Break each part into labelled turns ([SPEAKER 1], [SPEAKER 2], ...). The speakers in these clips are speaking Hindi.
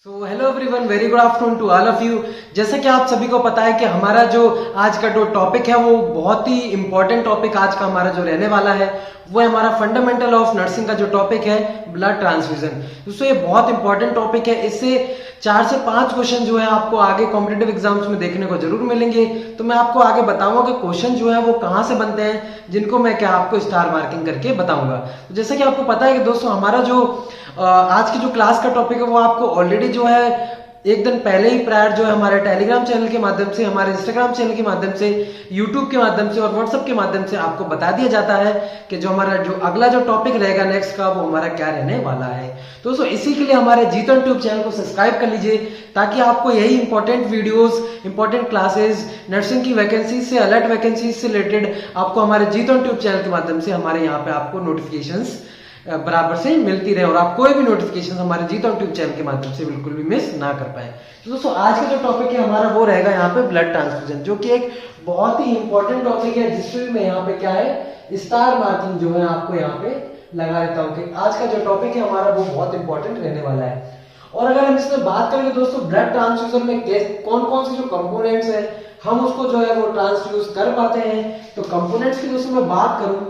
[SPEAKER 1] So hello everyone, very good afternoon to all of you. जैसे कि आप सभी को पता है कि हमारा जो आज का जो टॉपिक है वो बहुत ही इंपॉर्टेंट टॉपिक आज का हमारा जो रहने वाला है वो है हमारा फंडामेंटल ऑफ नर्सिंग का जो टॉपिक है ब्लड ट्रांसफ्यूजन। दोस्तों ये बहुत इंपॉर्टेंट टॉपिक है। इससे 4 से 5 क्वेश्चन जो है आपको आगे कॉम्पिटेटिव एग्जाम्स में देखने को जरूर मिलेंगे। तो मैं आपको आगे बताऊंगा कि क्वेश्चन जो है वो कहाँ से बनते हैं, जिनको मैं क्या आपको स्टार मार्किंग करके बताऊंगा। तो जैसे कि आपको पता है कि दोस्तों हमारा जो आज की जो क्लास का टॉपिक है वो आपको ऑलरेडी जो है एक दिन पहले ही प्रायर जो है हमारे टेलीग्राम चैनल के माध्यम से, हमारे इंस्टाग्राम चैनल के माध्यम से, यूट्यूब के माध्यम से और व्हाट्सएप के माध्यम से आपको बता दिया जाता है कि जो हमारा जो अगला जो टॉपिक रहेगा नेक्स्ट का वो हमारा क्या रहने वाला है। तो दोस्तों इसी के लिए हमारे जीतन ट्यूब चैनल को सब्सक्राइब कर लीजिए ताकि आपको यही important videos, important classes, nursing की वैकेंसी से, अलर्ट वैकेंसी से रिलेटेड आपको हमारे जीतन ट्यूब चैनल के माध्यम से हमारे यहाँ पे आपको नोटिफिकेशंस बराबर से मिलती रहे और आप कोई भी नोटिफिकेशन हमारे जीत ऑन ट्यूब चैनल के माध्यम से बिल्कुल भी मिस ना कर पाए। तो दोस्तों आज का जो टॉपिक है हमारा वो रहेगा यहाँ पे ब्लड ट्रांसफ्यूजन, जो कि एक बहुत ही इंपॉर्टेंट टॉपिक है जिसमें मैं यहाँ पे क्या है स्टार मार्किंग जो है आपको यहाँ पे लगा देता हूँ कि आज का जो टॉपिक है हमारा वो बहुत इंपॉर्टेंट रहने वाला है। और अगर हम इसमें बात करेंगे दोस्तों ब्लड ट्रांसफ्यूजन में कौन कौन से जो कंपोनेंट्स है हम उसको जो है वो ट्रांसफ्यूज कर पाते हैं। तो कंपोनेंट्स की दोस्तों मैं बात करूं,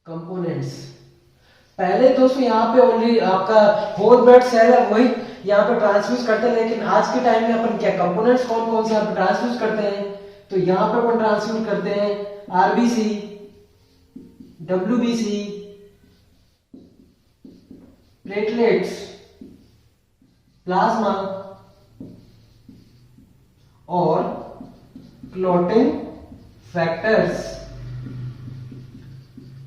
[SPEAKER 1] कंपोनेंट्स पहले दोस्तों यहाँ पे ओनली आपका होल ब्लड सेल है वही यहाँ पे ट्रांसफ्यूज करते हैं, लेकिन आज के टाइम में अपन क्या कंपोनेंट्स कौन कौन से यहाँ पे ट्रांसफ्यूज करते हैं। तो यहाँ पे अपन ट्रांसफ्यूज करते हैं आरबीसी, डब्ल्यूबीसी, प्लेटलेट्स, प्लाज्मा और क्लॉटिंग फैक्टर्स।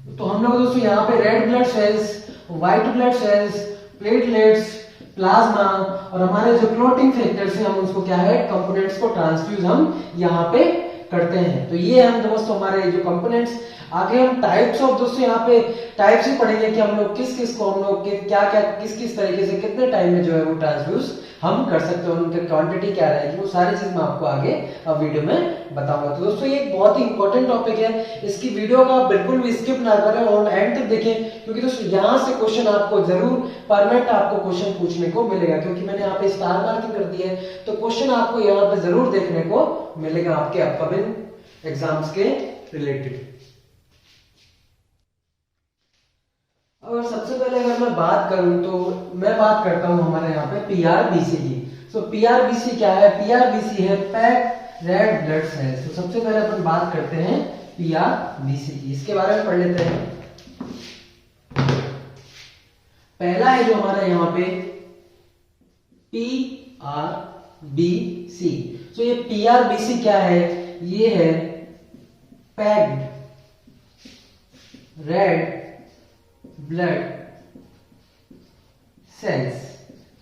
[SPEAKER 1] तो हम लोग दोस्तों यहाँ पे red blood cells, white blood cells, platelets, plasma और हमारे जो क्लॉटिंग फैक्टर्स हैं हम उसको क्या है कंपोनेंट्स को ट्रांसफ्यूज हम यहाँ पे करते हैं। तो ये हम दोस्तों हमारे जो कंपोनेंट्स। आगे हम टाइप्स ऑफ दोस्तों यहाँ पे टाइप्स ही पढ़ेंगे कि हम लोग किस किस को हम लोग क्या क्या किस किस तरीके से कितने टाइम में जो है वो ट्रांसफ्यूज हम कर सकते हैं, उनकी क्वांटिटी क्या रहेगी, वो सारी चीज मैं आपको आगे अब वीडियो में बताऊंगा। तो दोस्तों ये एक बहुत ही इंपॉर्टेंट टॉपिक है, इसकी वीडियो का बिल्कुल भी स्किप ना करें और एंड तक देखें, क्योंकि दोस्तों यहाँ से क्वेश्चन आपको जरूर परमानेंट आपको क्वेश्चन पूछने को मिलेगा, क्योंकि मैंने यहाँ पे स्टार मार्किंग कर दी है। तो क्वेश्चन आपको यहाँ पे जरूर देखने को मिलेगा आपके अपकमिंग एग्जाम्स के रिलेटेड। और सबसे पहले अगर मैं बात करूं तो मैं बात करता हूं हमारे यहाँ पे पीआरबीसी की। सो पीआरबीसी क्या है? पीआरबीसी है पैक्ड रेड ब्लड सेल्स। तो सबसे पहले अपन बात करते हैं पीआरबीसी की, इसके बारे में पढ़ लेते हैं। पहला है जो हमारा यहाँ पे पीआरबीसी। तो ये पीआरबीसी क्या है? ये है पैक्ड रेड ब्लड सेल्स।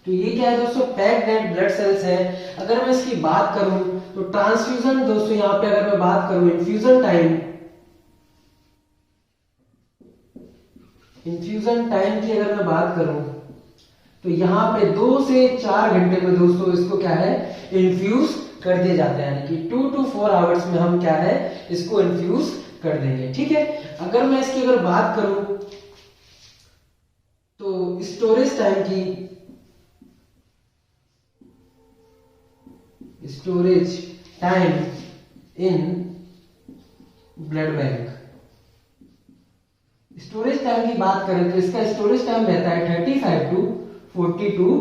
[SPEAKER 1] तो ये क्या है दोस्तों? पैक्ड रेड ब्लड सेल्स है। अगर मैं इसकी बात करूं तो ट्रांसफ्यूजन दोस्तों यहाँ पे अगर मैं बात करूं इन्फ्यूजन टाइम की अगर मैं बात करूं तो यहाँ पे 2 से 4 घंटे में दोस्तों इसको क्या है इन्फ्यूज कर दिए जाते हैं, यानी कि 2 to 4 आवर्स में हम क्या है इसको इन्फ्यूज कर देंगे। ठीक है। अगर मैं इसकी अगर बात करूं तो storage time in blood bank, storage time की बात करें तो इसका स्टोरेज टाइम रहता है 35 to 42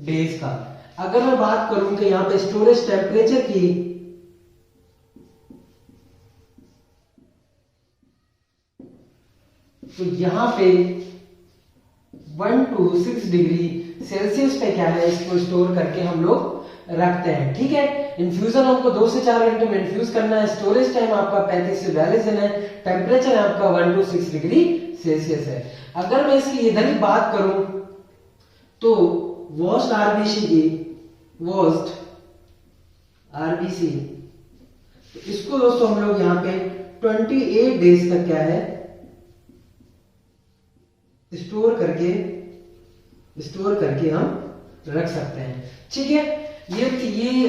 [SPEAKER 1] डेज का। अगर मैं बात करूं कि यहां पे स्टोरेज टेम्परेचर की तो यहां पे 1 to 6 डिग्री सेल्सियस पे क्या है इसको स्टोर करके हम लोग रखते हैं। ठीक है। इन्फ्यूजन हमको 2 से 4 घंटे में इन्फ्यूज करना है। स्टोरेज टाइम आपका 35 से 42 दिन है। टेम्परेचर आपका 1 to 6 डिग्री सेल्सियस है। अगर मैं इसकी इधर ही बात करूं तो वोस्ट आरबीसी तो इसको दोस्तों हम लोग यहाँ पे 28 डेज तक क्या है स्टोर करके हम रख सकते हैं। ठीक है। ये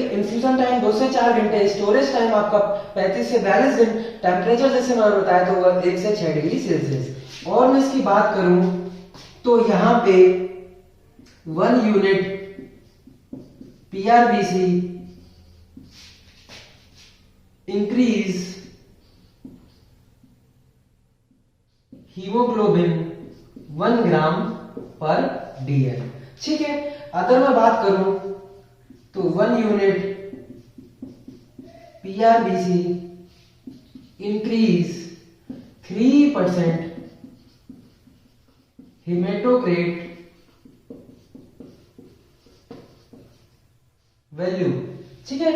[SPEAKER 1] इन्फ्यूजन टाइम 2 से 4 घंटे, स्टोरेज टाइम आपका 35 से 42 दिन, टेम्परेचर जैसे मैंने बताया तो 1 से 6 डिग्री सेल्सियस। और मैं इसकी बात करूं तो यहां पे 1 यूनिट PRBC इंक्रीज हीमोग्लोबिन 1 ग्राम पर DL। ठीक है, अगर मैं बात करूं तो 1 यूनिट PRBC इंक्रीज 3% हेमेटोक्रेट वैल्यू। ठीक है,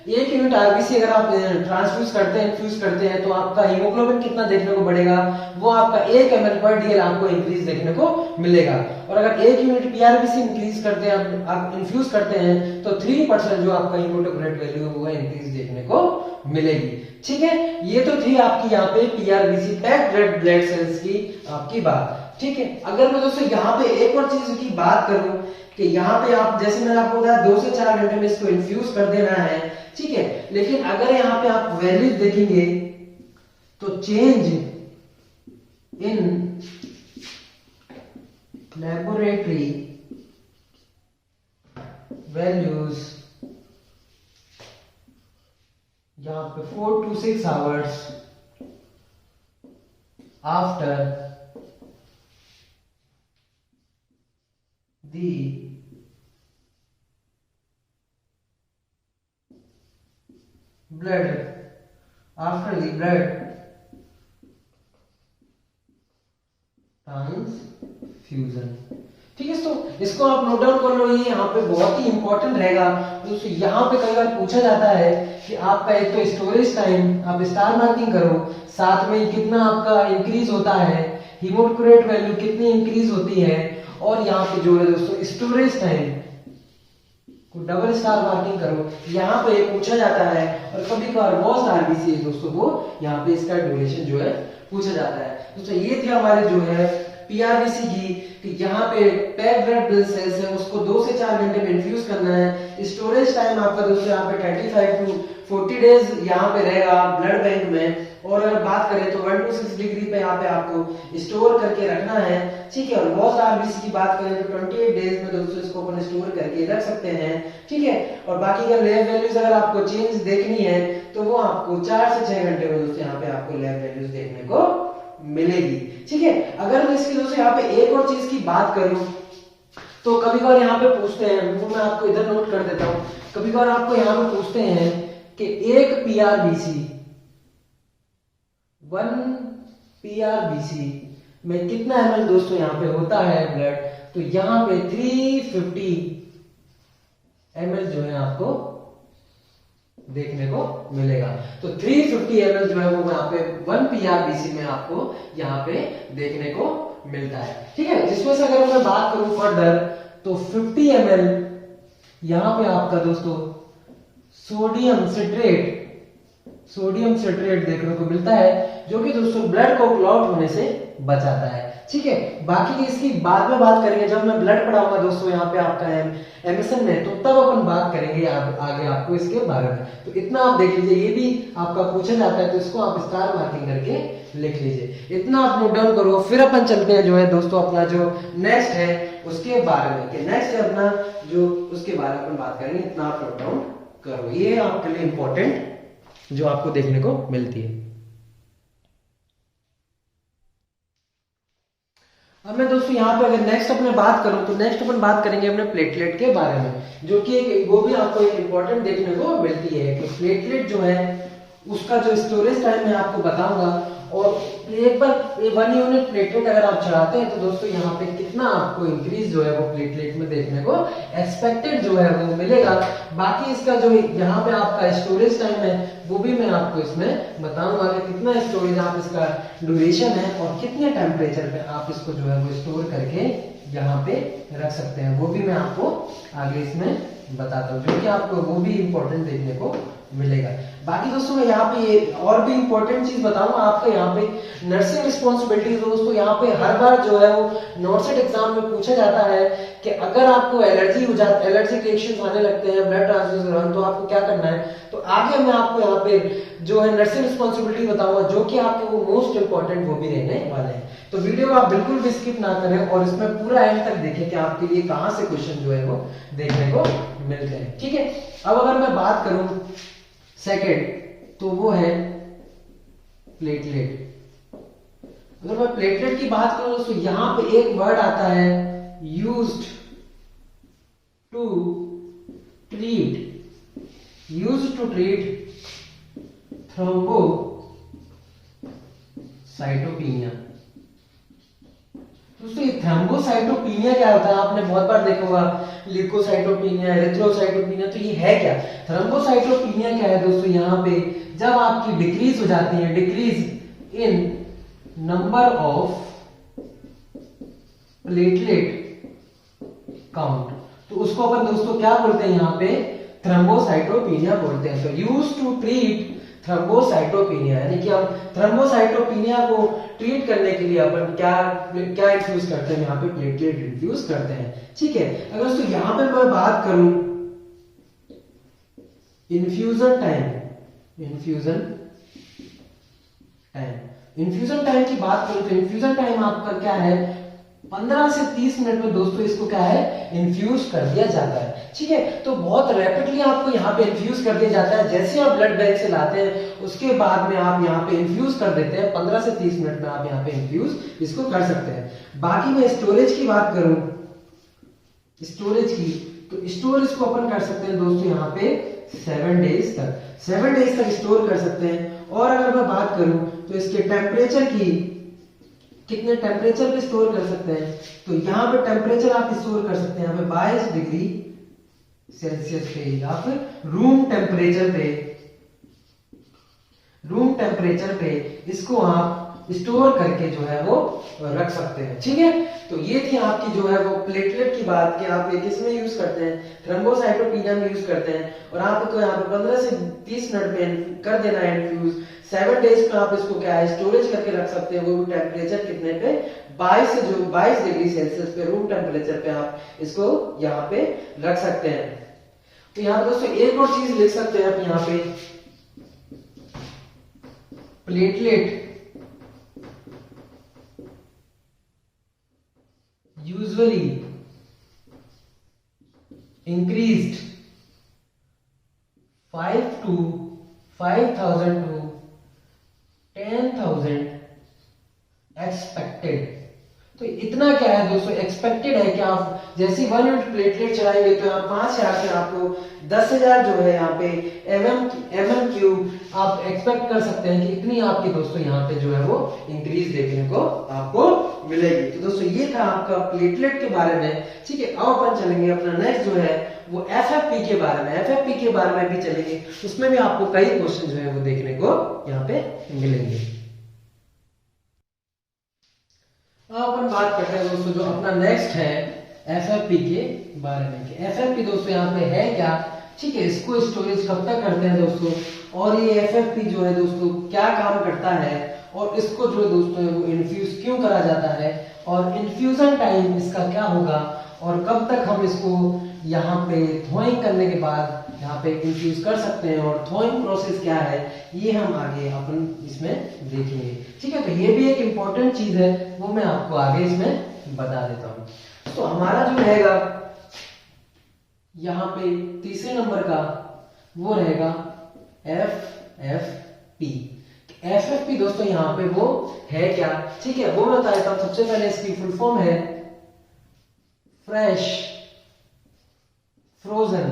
[SPEAKER 1] 1 यूनिट आरबीसी अगर आप ट्रांसफ्यूज करते हैं, इन्फ्यूज करते हैं, तो आपका हीमोग्लोबिन कितना देखने को बढ़ेगा, वो आपका 1 ml पर DL आपको इंक्रीज देखने को मिलेगा। और अगर 1 यूनिट पीआरबीसी इंक्रीज करते हैं, आप इन्फ्यूज करते हैं, तो 3% जो आपका हीमोग्लोबिन वैल्यू है वो इंक्रीज देखने को मिलेगी। ठीक है, ये तो थी आपकी यहाँ पे PRBC packed red blood cells की आपकी बात। ठीक है, अगर मैं दोस्तों यहाँ पे एक और चीज की बात करूं कि यहाँ पे आप, जैसे मैंने आपको बताया 2 से 4 घंटे में इसको इन्फ्यूज कर देना है। ठीक है, लेकिन अगर यहाँ पे आप वैल्यूज देखेंगे तो चेंज इन लेबोरेटरी वैल्यूज यहाँ पे 4 to 6 hours after the blood after the blood transfusion। ठीक है, तो इसको आप नोट डाउन कर लो, ये यहाँ पे बहुत ही इंपॉर्टेंट रहेगा। दोस्तों यहाँ पे कई बार पूछा जाता है कि आपका एक तो स्टोरेज टाइम आप स्टार मार्किंग करो, साथ में कितना आपका इंक्रीज होता है, हीमोक्रेट वैल्यू कितनी इंक्रीज होती है, और यहाँ पे जो है दोस्तों स्टोरेज टाइम को डबल स्टार मार्किंग करो। यहाँ पे पूछा जाता है, और कभी कभार मोस्ट आरबीसी दोस्तों वो यहाँ पे इसका ड्यूरेशन जो है पूछा जाता है। दोस्तों ये थे हमारे जो है पीआरबीसी की, कि यहाँ पे पैक्ड रेड ब्लड सेल्स है उसको 2 से 4 घंटे में इन्फ्यूज करना है। स्टोरेज टाइम आपका दोस्तों यहाँ पे 35 to 40 डेज यहाँ पे रहेगा ब्लड बैंक में। और अगर बात करें तो 1 to 6 डिग्री पे यहाँ पे आपको स्टोर करके रखना है। ठीक है, और बहुत आरबीसी की बात करें तो 28 डेज में दोस्तों इसको अपन स्टोर करके रख सकते हैं। ठीक है, और बाकी अगर लैब वैल्यूज अगर आपको चेंज देखनी है तो वो आपको 4 से 6 घंटे में दोस्तों यहाँ पे आपको लैब वैल्यूज देखने को मिलेगी। ठीक है, अगर मैं इसकी दोस्तों यहाँ पे एक और चीज की बात करूं तो कभी कभार यहाँ पे पूछते हैं, वो मैं आपको इधर नोट कर देता हूं, कभी कभार आपको यहाँ पे पूछते हैं कि एक पीआरबीसी 1 पीआरबीसी में कितना ml दोस्तों यहाँ पे होता है ब्लड, तो यहाँ पे 350 ml जो है आपको देखने को मिलेगा। तो 350 ml जो है वो यहाँ पे 1 पीआरबीसी में आपको यहाँ पे देखने को मिलता है। ठीक है, जिसमें से अगर मैं बात करूं फर्दर तो 50 ml यहाँ पे आपका दोस्तों सोडियम सिट्रेट देखने को मिलता है, जो कि दोस्तों ब्लड को क्लॉट होने से बचाता है। ठीक है, बाकी की इसकी बाद में बात करेंगे, जब मैं ब्लड पढ़ाऊंगा दोस्तों यहाँ पे आपका एमएसएन में, तो तब अपन बात करेंगे आगे आपको इसके बारे में। तो इतना आप देख लीजिए, ये भी आपका पूछा जाता है तो इसको आप स्टार मार्किंग करके लिख लीजिए। इतना आप नोट डाउन करो, फिर अपन चलते हैं जो है दोस्तों अपना जो नेक्स्ट है उसके बारे में, कि नेक्स्ट है अपना जो उसके बारे में अपन बात करेंगे। इतना आप नोट डाउन करो, ये आपके लिए इंपॉर्टेंट जो आपको देखने को मिलती है। अब मैं दोस्तों यहाँ पे अगर नेक्स्ट अपने बात करूं तो नेक्स्ट अपन बात करेंगे अपने प्लेटलेट के बारे में, जो कि वो भी आपको एक इंपॉर्टेंट देखने को मिलती है कि प्लेटलेट जो है उसका जो स्टोरेज टाइम मैं आपको बताऊंगा। और एक बार 1 यूनिट प्लेटलेट अगर आप चढ़ाते हैं तो दोस्तों यहाँ पे कितना आपको इंक्रीज जो है वो प्लेटलेट में देखने को एक्सपेक्टेड जो है वो मिलेगा। बाकी इसका जो यहाँ पे आपका स्टोरेज टाइम है वो भी मैं आपको इसमें बताऊंगा कि कितना स्टोरेज आप इसका ड्यूरेशन है और कितने टेम्परेचर पे आप इसको जो है वो स्टोर करके यहाँ पे रख सकते हैं, वो भी मैं आपको आगे इसमें बताता हूँ, जो कि आपको वो भी इंपॉर्टेंट देखने को मिलेगा। बाकी दोस्तों मैं यहाँ पे ये और भी इंपॉर्टेंट चीज बताऊंगा आपको। यहाँ पे नर्सिंग रिस्पॉन्सिबिलिटी दोस्तों यहाँ पे हर बार जो है वो नॉर्सेट एग्जाम में पूछा जाता है कि अगर आपको एलर्जी हो जाती, एलर्जिक रिएक्शन आने लगते हैं ब्लड ट्रांसफ्यूजन, तो आपको क्या करना है। तो आगे मैं आपको यहाँ पे जो है नर्सिंग रिस्पॉन्सिबिलिटी बताऊंगा, जो कि आपके वो मोस्ट इंपॉर्टेंट वो भी रहने वाले हैं। तो वीडियो आप बिल्कुल भी स्किप ना करें और इसमें पूरा एंड तक देखें कि आपके लिए कहां से क्वेश्चन जो है वो देखने को मिलते हैं। ठीक है, अब अगर मैं बात करूं सेकेंड, तो वो है प्लेटलेट। अगर मैं प्लेटलेट की बात करूं तो यहां पे एक वर्ड आता है used to treat, used to treat thrombocytopenia. दोस्तों ये थ्रोम्बोसाइटोपिनिया क्या होता है, आपने बहुत बार देखा होगा ल्यूकोसाइटोपिनिया, एरिथ्रोसाइटोपिनिया। तो ये है क्या, थ्रोम्बोसाइटोपिनिया क्या है दोस्तों, यहाँ पे जब आपकी डिक्रीज हो जाती है, decrease in number of platelet count, तो उसको अपन दोस्तों क्या बोलते हैं, यहाँ पे थ्रोम्बोसाइटोपिनिया बोलते हैं। तो यूज टू ट्रीट थ्रोम्बोसाइटोपिनिया, यानी कि हम थ्रोम्बोसाइटोपिनिया को ट्रीट करने के लिए अपन क्या क्या इन्फ्यूज करते हैं, यहाँ पे प्लेटलेट इन्फ्यूज करते हैं। ठीक है, अगर दोस्तों यहाँ पे मैं बात करूं इन्फ्यूजन टाइम, इन्फ्यूजन टाइम की बात करूं तो इन्फ्यूजन टाइम आपका क्या है, 15 से 30 मिनट में दोस्तों इसको क्या है, इन्फ्यूज कर दिया जाता है। ठीक है, तो बहुत रैपिडली आपको यहाँ पे इन्फ्यूज कर दिया जाता है। जैसे आप ब्लड बैंक से लाते हैं उसके बाद में आप यहाँ पे इन्फ्यूज कर देते हैं, 15 से 30 मिनट में आप यहाँ पे इन्फ्यूज इसको कर सकते हैं। बाकी मैं स्टोरेज की बात करूं, स्टोरेज की, तो स्टोरेज को अपन कर सकते हैं दोस्तों यहाँ पे 7 डेज तक, 7 डेज तक स्टोर कर सकते हैं। और अगर मैं बात करूं तो इसके टेम्परेचर की, कितने टेम्परेचर पे स्टोर कर सकते हैं, तो यहाँ पे टेम्परेचर आप स्टोर कर सकते हैं यहाँ पे 22 डिग्री सेल्सियस पे, या फिर रूम टेम्परेचर पे इसको आप स्टोर करके जो है वो रख सकते हैं। ठीक है, तो ये थी आपकी जो है वो प्लेटलेट की बात कि आप ये किस में यूज करते हैं, थ्रोम्बोसाइटोपिनिया में यूज करते हैं। और आपको यहाँ पे 15 से 30 मिनट में कर देना है इन्फ्यूज, 7 डेज में आप इसको क्या है स्टोरेज करके रख सकते हैं। वो भी टेम्परेचर कितने पे, 22 डिग्री सेल्सियस पे, रूम टेम्परेचर पे आप इसको यहाँ पे रख सकते हैं। तो यहाँ पे दोस्तों एक और चीज लिख सकते हैं आप यहाँ पे, platelet usually increased 5,000 to 10,000 expected. तो इतना क्या है दोस्तों, एक्सपेक्टेड है कि आप जैसे 1 यूनिट प्लेटलेट चढ़ाएंगे तो यहाँ 5,000 से आपको 10,000 जो है यहाँ पे mm क्यूब आप एक्सपेक्ट कर सकते हैं कि इतनी आपकी दोस्तों यहाँ पे जो है वो इंक्रीज देखने को आपको मिलेगी। तो दोस्तों ये था आपका प्लेटलेट के बारे में। ठीक है, अब अपन चलेंगे अपना नेक्स्ट जो है वो एफएफपी के बारे में, एफएफपी के बारे में भी चलेंगे, उसमें भी आपको कई क्वेश्चन जो है वो देखने को यहाँ पे मिलेंगे। अब अपन बात करते हैं दोस्तों जो अपना नेक्स्ट है एफएफपी के बारे में। एफएफपी दोस्तों यहाँ पे है क्या, ठीक है, इसको स्टोरेज कब तक करते हैं दोस्तों, और ये एफएफपी जो है दोस्तों क्या काम करता है, और इसको जो दोस्तों वो इन्फ्यूज क्यों करा जाता है, और इन्फ्यूजन टाइम इसका क्या होगा, और कब तक हम इसको यहाँ पे थ्रोइंग करने के बाद यहाँ पे इन्फ्यूज कर सकते हैं, और थ्रोइंग प्रोसेस क्या है ये हम आगे अपन इसमें देखेंगे। ठीक है, तो ये भी एक इंपॉर्टेंट चीज है, वो मैं आपको आगे इसमें बता देता हूँ। तो हमारा जो रहेगा यहाँ पे तीसरे नंबर का वो रहेगा एफएफपी। एफएफपी दोस्तों यहाँ पे वो है क्या, ठीक है, वो मैं बता देता हूं। सबसे पहले इसकी फुल फॉर्म है फ्रेश फ्रोजन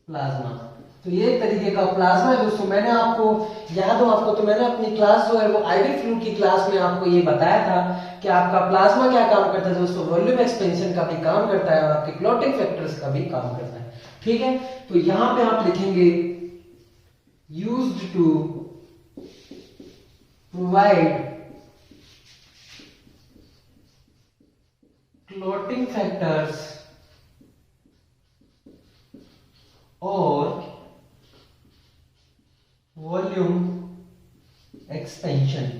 [SPEAKER 1] प्लाज्मा। तो ये एक तरीके का प्लाज्मा है दोस्तों। मैंने आपको याद हो आपको, तो मैंने अपनी क्लास जो है वो आईवी फ्लूइड की क्लास में आपको ये बताया था कि आपका प्लाज्मा क्या काम करता है दोस्तों, वॉल्यूम एक्सपेंशन का भी काम करता है और आपके क्लॉटिंग फैक्टर्स का भी काम करता है। ठीक है, तो यहां पे आप लिखेंगे used to provide clotting factors और volume expansion,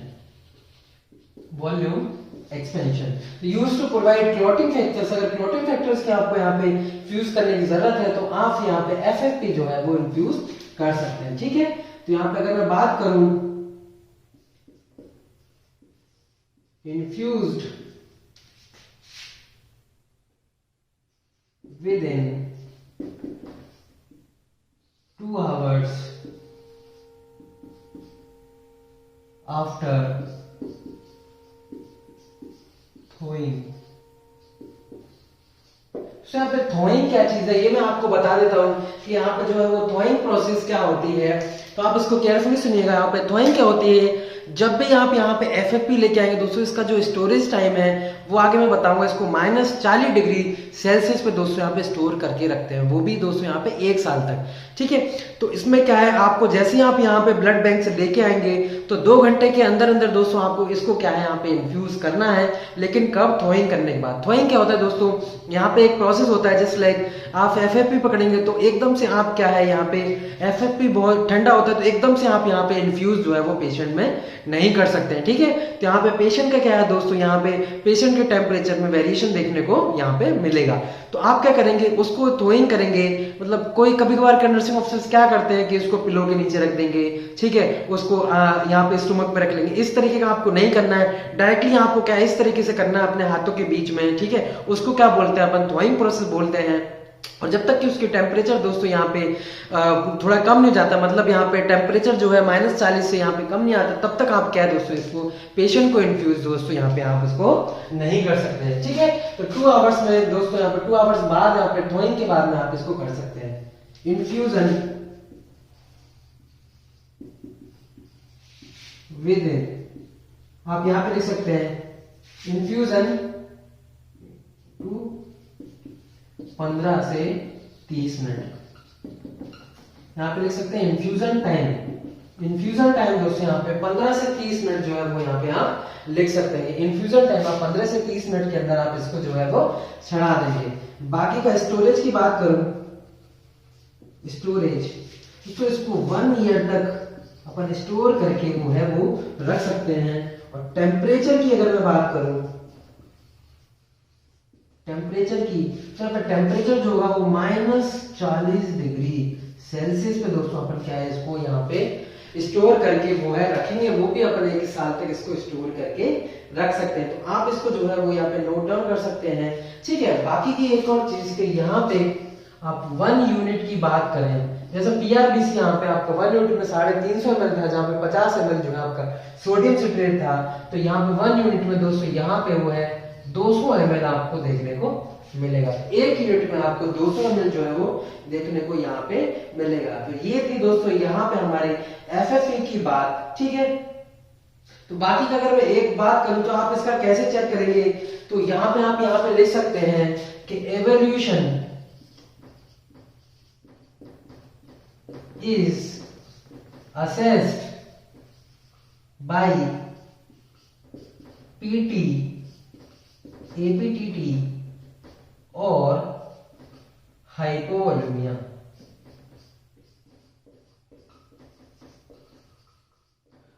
[SPEAKER 1] volume expansion use to provide clotting factors. अगर क्लॉटिंग फैक्टर्स की आपको यहाँ पे फ्यूज करने की जरूरत है तो आप यहाँ पे एफएफपी जो है वो इन्फ्यूज कर सकते हैं, ठीक है। तो यहाँ पे अगर मैं बात करूं infused with in 2 hours after throwing. तो यहाँ पे थ्रोइंग क्या चीज है ये मैं आपको बता देता हूं कि यहाँ पे जो है वो थ्रोइंग प्रोसेस क्या होती है। तो आप इसको केयरफुली सुनिएगा। यहाँ पे थ्रोइंग क्या होती है, जब भी आप यहाँ पे एफएफपी लेके आएंगे दोस्तों, इसका जो स्टोरेज टाइम है वो आगे मैं बताऊंगा। इसको -40°C पे दोस्तों यहाँ पे स्टोर करके रखते हैं, वो भी दोस्तों यहाँ पे 1 साल तक, ठीक है। तो इसमें क्या है, आपको जैसे ही आप यहाँ पे ब्लड बैंक से लेके आएंगे तो 2 घंटे के अंदर अंदर दोस्तों आपको इसको क्या है यहाँ पे इन्फ्यूज करना है। लेकिन कब, थ्रोइंग करने के बाद। थ्रोइंग क्या होता है दोस्तों, यहाँ पे एक प्रोसेस होता है जस्ट लाइक आप एफएफपी पकड़ेंगे तो एकदम से आप क्या है यहाँ पे एफएफपी बहुत ठंडा होता है तो एकदम से आप यहाँ पे इन्फ्यूज जो है वो पेशेंट में नहीं कर सकते हैं, ठीक है। तो यहाँ पे पेशेंट का क्या है दोस्तों, यहाँ पे पेशेंट के टेम्परेचर में वेरिएशन देखने को यहाँ पे मिलेगा। तो आप क्या करेंगे, उसको थ्रोइंग करेंगे। मतलब कोई कभी कभार का नर्सिंग ऑफिसर्स क्या करते हैं कि उसको पिलो के नीचे रख देंगे, ठीक है, उसको यहाँ पे स्टमक पे रख लेंगे। इस तरीके का आपको नहीं करना है, डायरेक्टली आपको क्या इस तरीके से करना है अपने हाथों के बीच में, ठीक है। उसको क्या बोलते हैं अपन, थ्रोइंग प्रोसेस बोलते हैं। और जब तक कि उसकी टेम्परेचर दोस्तों यहाँ पे थोड़ा कम नहीं जाता, मतलब यहाँ पे टेम्परेचर जो है -40 से यहाँ पे कम नहीं आता, तब तक आप क्या है दोस्तों इसको पेशेंट को इन्फ्यूज दोस्तों यहाँ पे आप इसको नहीं कर सकते हैं, ठीक है। तो 2 आवर्स में दोस्तों यहाँ पे 2 आवर्स बाद यहाँ पे थ्रोइंग के बाद में आप इसको कर सकते हैं। इन्फ्यूजन विद, आप यहाँ पे लिख सकते हैं इन्फ्यूजन 15 से 30 मिनट। यहाँ पे लिख सकते हैं इन्फ्यूजन टाइम। इन्फ्यूजन टाइम दोस्तों यहाँ पे 15 से 30 मिनट जो है वो यहाँ पे आप लिख सकते हैं। इन्फ्यूजन टाइम आप 15 से 30 मिनट के अंदर आप इसको जो है वो चढ़ा देंगे। बाकी का स्टोरेज की बात करूं, स्टोरेज तो इसको 1 ईयर तक अपन स्टोर करके वो है वो रख सकते हैं। और टेम्परेचर की अगर मैं बात करूं, टेम्परेचर की, तो टेम्परेचर जो होगा वो -40°C पे दोस्तों अपन क्या है इसको यहाँ पे स्टोर करके वो है रखेंगे। वो भी अपन 1 साल तक इसको स्टोर करके रख सकते हैं। तो आप इसको जो है वो यहाँ पे नोट डाउन कर सकते हैं, ठीक है। बाकी की एक और चीज के यहाँ पे आप 1 यूनिट की बात करें, जैसे पीआरबीसी यहाँ पे आपको 1 यूनिट में 350 ml था, जहाँ पे 50 ml जो है आपका सोडियम सिट्रेट था। तो यहाँ पे 1 यूनिट में दोस्तों यहाँ पे वो है 200 ml आपको देखने को मिलेगा। 1 यूनिट में आपको 200 ml जो है वो देखने को यहाँ पे मिलेगा। तो ये थी दोस्तों यहाँ पे हमारी एफएफपी की बात, ठीक है। तो बाकी का अगर मैं एक बात करूं तो आप इसका कैसे चेक करेंगे, तो यहाँ पे आप यहाँ पे लिख सकते हैं कि evolution is assessed by PT, APTT और हाइपोवोल्यूमिया।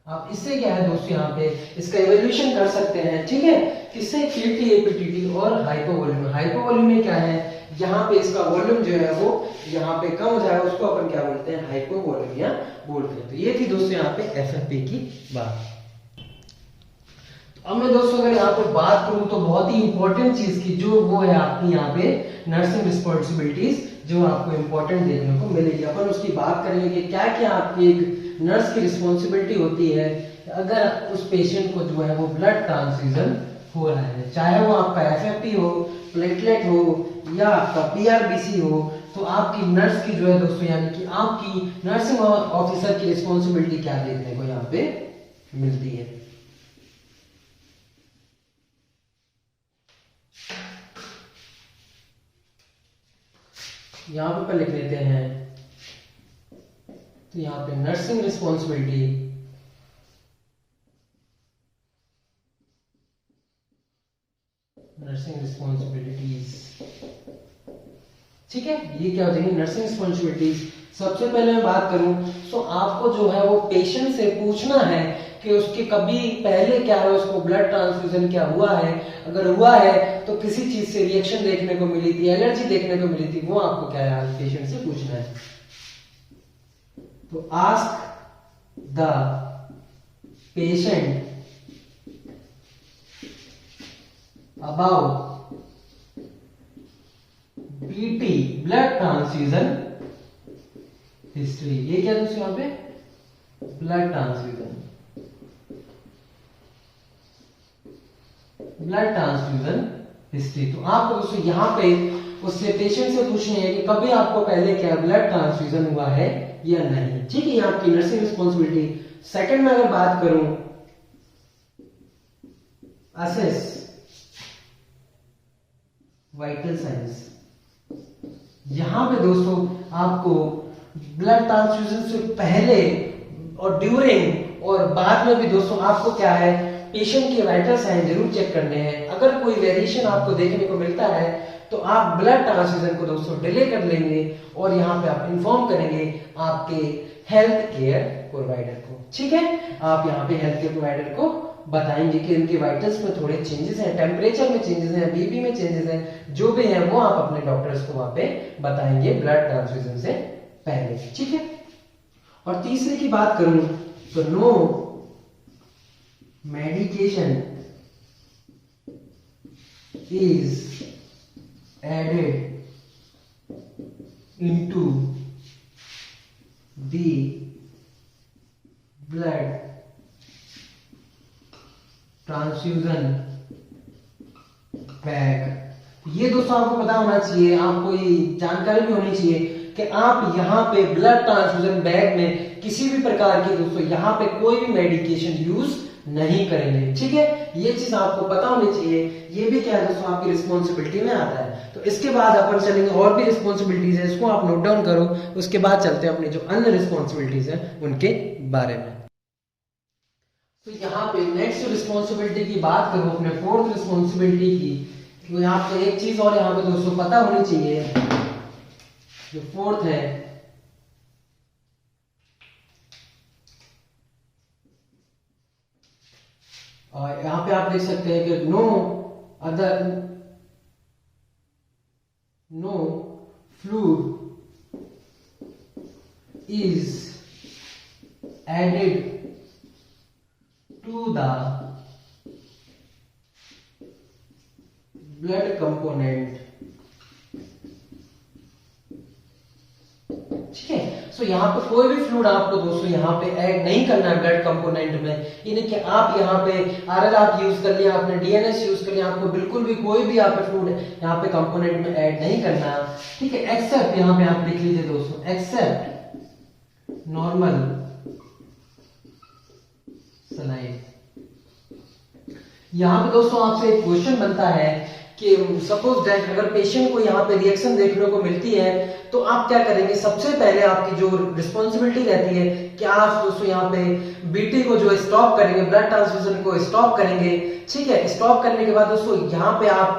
[SPEAKER 1] आप इससे क्या है दोस्तों यहाँ पे इसका इवोल्यूशन कर सकते हैं, ठीक है। किससे, पीटी, एपीटीटी और हाइपोवोल्यूमिया। हाइपोवोल्यूमिया क्या है, यहाँ पे इसका वॉल्यूम जो है वो यहाँ पे कम हो जाएगा, उसको अपन क्या बोलते हैं, हाइपोवोल्यूमिया बोलते हैं। तो ये थी दोस्तों यहाँ पे एफएफपी की बात। अब मैं दोस्तों अगर यहाँ पे बात करूं तो बहुत ही इंपॉर्टेंट चीज की, जो वो है आपकी यहाँ पे नर्सिंग रिस्पॉन्सिबिलिटीज जो आपको इंपॉर्टेंट देखने को मिलेगी। अपन उसकी बात करेंगे कि क्या क्या आपकी एक नर्स की रिस्पॉन्सिबिलिटी होती है अगर उस पेशेंट को जो है वो ब्लड ट्रांसफ्यूजन हो रहा है, चाहे वो आपका एफएफपी हो, प्लेटलेट हो या आपका पीआरबीसी हो। तो आपकी नर्स की जो है दोस्तों यानी कि आपकी नर्सिंग ऑफिसर की रिस्पॉन्सिबिलिटी क्या देखने को यहाँ पे मिलती है। यहां पे लिख लेते हैं, तो यहां पे नर्सिंग रिस्पॉन्सिबिलिटी, नर्सिंग रिस्पॉन्सिबिलिटीज, ठीक है, ये क्या हो जाएंगी नर्सिंग रिस्पॉन्सिबिलिटीज। सबसे पहले मैं बात करूं तो आपको जो है वो पेशेंट से पूछना है कि उसके कभी पहले क्या है, उसको ब्लड ट्रांसफ्यूजन क्या हुआ है, अगर हुआ है तो किसी चीज से रिएक्शन देखने को मिली थी, एलर्जी देखने को मिली थी, वो आपको क्या है पेशेंट से पूछना है। तो ask the patient about BT blood transfusion history. ये क्या दोस्तों यहां पे blood transfusion, blood transfusion history. तो आपको दोस्तों यहां पे उससे पेशेंट से पूछनी है कि कभी आपको पहले क्या ब्लड ट्रांसफ्यूजन हुआ है या नहीं। ठीक है, ये आपकी नर्सिंग रिस्पॉन्सिबिलिटी। सेकंड में अगर बात करूं असेस वाइटल साइंस, यहां पे दोस्तों आपको ब्लड ट्रांसफ्यूजन से पहले और ड्यूरिंग और बाद में भी दोस्तों आपको क्या है पेशेंट के वाइटल साइन जरूर चेक करने हैं। अगर कोई वेरिएशन आपको देखने को मिलता है तो आप ब्लड ट्रांसफ्यूजन को दोस्तों डिले कर लेंगे और यहाँ पे आप इन्फॉर्म करेंगे आपके हेल्थ केयर प्रोवाइडर को। ठीक है, आप यहाँ पे हेल्थ केयर प्रोवाइडर को बताएंगे कि इनके वाइटल्स में थोड़े चेंजेस हैं, टेम्परेचर में चेंजेस हैं, बीपी में चेंजेस हैं, जो भी है वो आप अपने डॉक्टर्स को वहां पे बताएंगे ब्लड ट्रांसफ्यूजन से पहले। ठीक है, और तीसरे की बात करूं तो no medication is added into the blood transfusion bag. ये दोस्तों आपको पता होना चाहिए, आपको ये जानकारी भी होनी चाहिए कि आप यहाँ पे ब्लड ट्रांसफ्यूजन बैग में किसी भी प्रकार की दोस्तों यहाँ पे कोई भी मेडिकेशन यूज नहीं करेंगे। ठीक है, ये चीज आपको पता होनी चाहिए। ये भी क्या है दोस्तों आपकी रिस्पॉन्सिबिलिटी में आता है। तो इसके बाद अपन चलेंगे और भी रिस्पॉन्सिबिलिटीज है, इसको आप नोट डाउन करो। उसके बाद चलते हैं अपनी जो अन्य रिस्पॉन्सिबिलिटीज है उनके बारे में। तो यहाँ पे नेक्स्ट रिस्पॉन्सिबिलिटी की बात करूं अपने फोर्थ रिस्पॉन्सिबिलिटी की, तो यहाँ पे एक चीज और यहाँ पे दोस्तों पता होनी चाहिए। जो फोर्थ है और यहाँ पे आप देख सकते हैं कि no fluid is added to the blood component। ठीक है, सो यहाँ पे कोई भी फ्लूइड आपको दोस्तों यहाँ पे ऐड नहीं करना है ब्लड कंपोनेंट में। यानी कि आप यहाँ पे आरएल आप यूज कर लिया, आपने डीएनएस यूज कर लिया, आपको बिल्कुल भी कोई भी यहाँ पे फ्लूइड यहाँ पे कंपोनेंट में ऐड नहीं करना है। ठीक है, एक्सेप्ट यहाँ पे आप लिख लीजिए दोस्तों, एक्सेप्ट नॉर्मल सलाइन। यहाँ पे दोस्तों आपसे एक क्वेश्चन बनता है कि सपोज दैट अगर पेशेंट को यहाँ पे रिएक्शन देखने को मिलती है तो आप क्या करेंगे। सबसे पहले आपकी जो रिस्पॉन्सिबिलिटी रहती है कि आप दोस्तों यहाँ पे बीटी को जो स्टॉप करेंगे, ब्लड ट्रांसफ्यूजन को स्टॉप करेंगे। ठीक है, स्टॉप करने के बाद दोस्तों यहाँ पे आप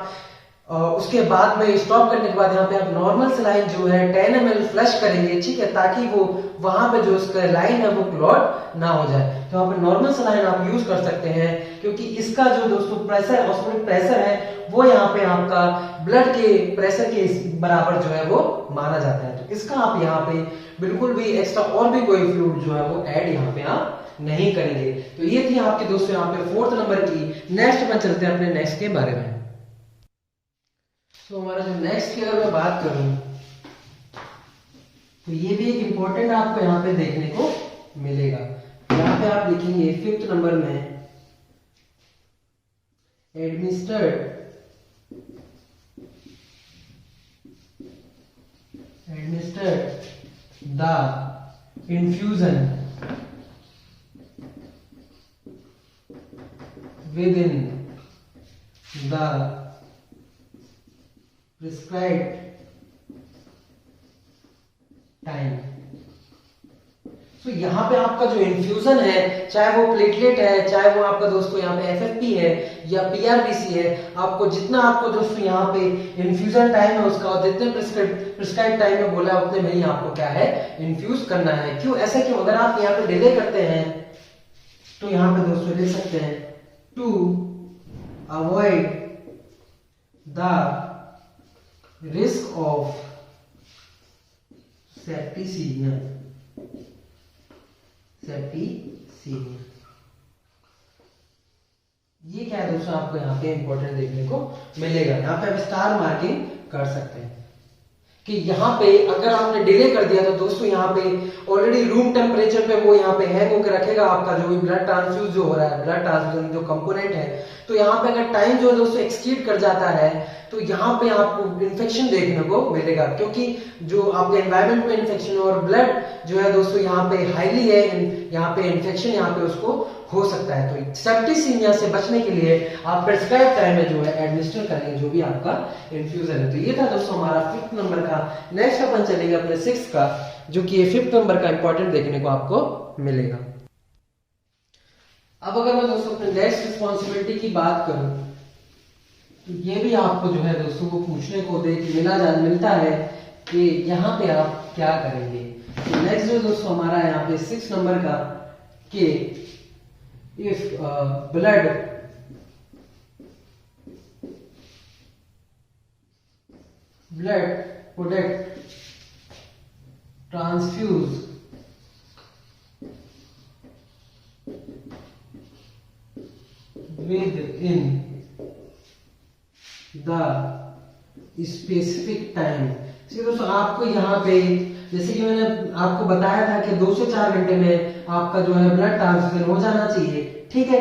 [SPEAKER 1] उसके बाद में स्टॉप करने के बाद यहाँ पे आप नॉर्मल सलाइन जो है 10 ml फ्लश करेंगे। ठीक है, ताकि वो वहां पे जो उसका लाइन है वो क्लॉट ना हो जाए। तो यहाँ पे नॉर्मल सलाइन आप यूज कर सकते हैं, क्योंकि इसका जो दोस्तों प्रेशर ऑस्मोटिक प्रेशर है वो यहाँ पे आपका ब्लड के प्रेशर के बराबर जो है वो माना जाता है। तो इसका आप यहाँ पे बिल्कुल भी एक्स्ट्रा और भी कोई फ्लूइड जो है वो ऐड यहाँ पे आप नहीं करेंगे। तो ये थी आपके दोस्तों यहाँ पे फोर्थ नंबर की। नेक्स्ट में चलते हैं अपने नेक्स्ट के बारे में। तो हमारा जो नेक्स्ट की अगर मैं बात करूं तो ये भी एक इंपॉर्टेंट आपको यहाँ पे देखने को मिलेगा। यहाँ पे आप लिखेंगे फिफ्थ नंबर में administered the infusion within the prescribed time। तो यहाँ पे आपका जो इन्फ्यूजन है, चाहे वो प्लेटलेट है, चाहे वो आपका दोस्तों यहाँ पे एफएफपी है या पीआरबीसी है, आपको जितना आपको दोस्तों यहाँ पे इन्फ्यूजन टाइम है उसका, और जितने प्रिस्क्राइब टाइम में बोला उतने में ही आपको क्या है, इन्फ्यूज करना है। क्यों ऐसा क्यों? अगर आप यहाँ पे डिले करते हैं तो यहाँ पे दोस्तों लिख सकते हैं to avoid the risk of septicemia. ये क्या है दोस्तों, आपको यहाँ पे इंपॉर्टेंट देखने को मिलेगा। यहाँ पे आप स्टार मार्किंग कर सकते हैं कि यहाँ पे अगर आपने डिले कर दिया तो दोस्तों यहाँ पे ऑलरेडी रूम टेम्परेचर पे वो यहाँ पे हैंग होकर रखेगा आपका जो भी ब्लड ट्रांसफ्यूज जो हो रहा है, ब्लड ट्रांसफ्यूजन जो कंपोनेंट है। तो यहाँ पे अगर टाइम जो है दोस्तों एक्ससीड कर जाता है तो यहाँ पे आपको इन्फेक्शन देखने को मिलेगा, क्योंकि जो आपके एनवायरमेंट में इन्फेक्शन और ब्लड जो है दोस्तों यहाँ पे हाईली है, यहाँ पे इन्फेक्शन यहाँ पे उसको हो सकता है। तो सेप्टिसीमिया से बचने के लिए आप प्रिस्क्राइब टाइम में जो है एडमिनिस्टर करेंगे जो भी आपका इन्फ्यूजन है। तो ये था दोस्तों हमारा 5th नंबर का। नेक्स्ट अपन चलेंगे अपने 6th का, जो कि ये 5th नंबर का इंपॉर्टेंट देखने को आपको मिलेगा। अब अगर मैं दोस्तों अपने नेक्स्ट रिस्पॉन्सिबिलिटी की बात करूं तो ये भी आपको जो है दोस्तों को पूछने को मिलता है कि यहाँ पे आप क्या करेंगे। तो नेक्स्ट जो दोस्तों हमारा यहाँ पे 6 नंबर का कि if blood product transfuse within the specific time। दोस्तों आपको यहाँ पे जैसे कि मैंने आपको बताया था कि 2 से 4 घंटे में आपका जो है ब्लड ट्रांसफ्यूजन हो जाना चाहिए, ठीक है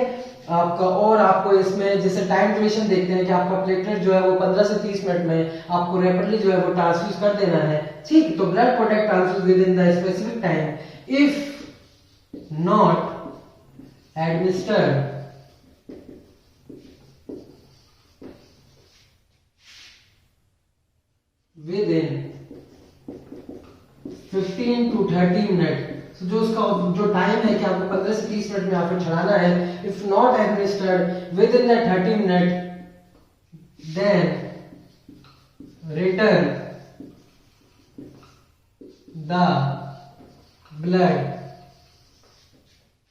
[SPEAKER 1] आपका। और आपको इसमें जैसे टाइम ड्यूरेशन देखते हैं कि आपका प्लेटलेट जो है वो 15 से 30 मिनट में आपको रैपिडली जो है वो ट्रांसफ्यूज कर देना है, ठीक। तो blood product transfuse with in the specific time if not administered within 15 to 30 minute. तो जो उसका जो टाइम है कि आपको 15 से 30 मिनट में आपको चढ़ाना है, if not administered within the 30 minute then return the blood.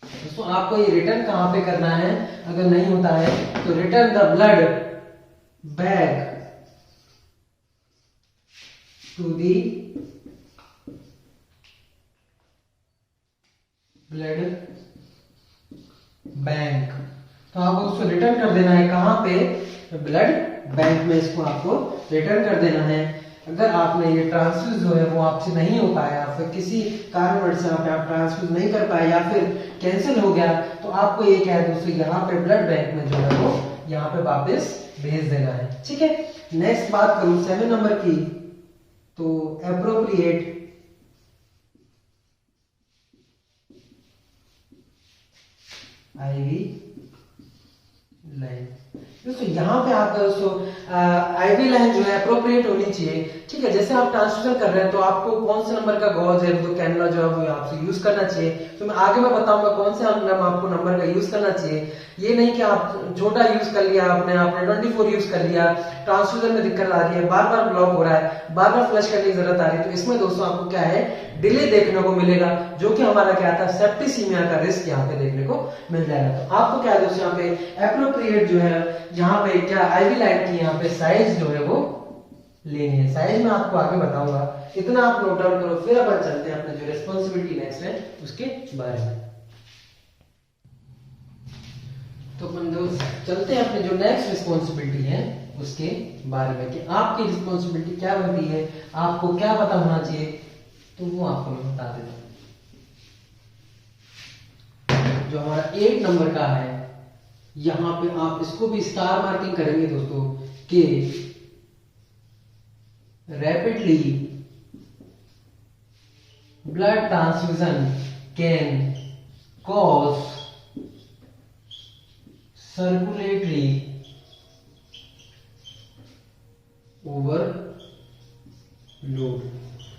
[SPEAKER 1] दोस्तों आपको ये रिटर्न कहां पे करना है, अगर नहीं होता है तो return the blood back to the blood bank. तो आपको उसको रिटर्न कर देना है कहां पे, ब्लड बैंक में इसको आपको रिटर्न कर देना है। अगर आपने ये ट्रांसफ्यूज जो है वो आपसे नहीं हो पाया, फिर किसी कारणवश से आप ट्रांसफ्यूज नहीं कर पाए या फिर कैंसिल हो गया, तो आपको ये क्या है दोस्तों यहाँ पे ब्लड बैंक में जो है वो यहाँ पे वापस भेज देना है, ठीक है। नेक्स्ट बात करूं 7 नंबर की, तो एप्रोप्रिएट आईवी लाइन। दोस्तों यहाँ पे आपका दोस्तों आईवी लाइन जो है अप्रोप्रिएट होनी चाहिए, ठीक है। जैसे आप ट्रांसफ्यूजन कर रहे हैं तो आपको कौन से नंबर का गॉज है तो कैनुला जो है वो आपसे यूज करना चाहिए। तो मैं आगे मैं बताऊंगा कौन से आपको नंबर का यूज करना चाहिए। ये नहीं कि आप छोटा यूज कर लिया आपने 24 यूज कर लिया, ट्रांसफ्यूजन में दिक्कत आ रही है, बार बार ब्लॉक हो रहा है, बार बार फ्लश करने की जरूरत आ रही है, तो इसमें दोस्तों आपको क्या है, डिले देखने को मिलेगा, जो कि हमारा क्या था, सेप्टिसीमिया का रिस्क यहाँ पे देखने को मिल जाएगा। तो आपको क्या है दोस्तों यहाँ पे एप्रोप्रिएट जो है यहाँ पे क्या आईवी लाइन की यहाँ पे साइज जो है वो लेनी है। साइज में आपको आगे बताऊंगा, इतना आप नोट डाउन करो, फिर अपन चलते हैं अपने जो रिस्पॉन्सिबिलिटी नेक्स्ट है उसके बारे में। तो अपन चलते हैं अपने जो नेक्स्ट रिस्पॉन्सिबिलिटी है उसके बारे में कि आपकी रिस्पॉन्सिबिलिटी क्या बनती है, आपको क्या पता होना चाहिए, तो वो आपको मैं बता देता हूं। जो हमारा 8 नंबर का है, यहां पे आप इसको भी स्टार मार्किंग करेंगे दोस्तों कि rapidly blood transfusion can cause circulatory overload.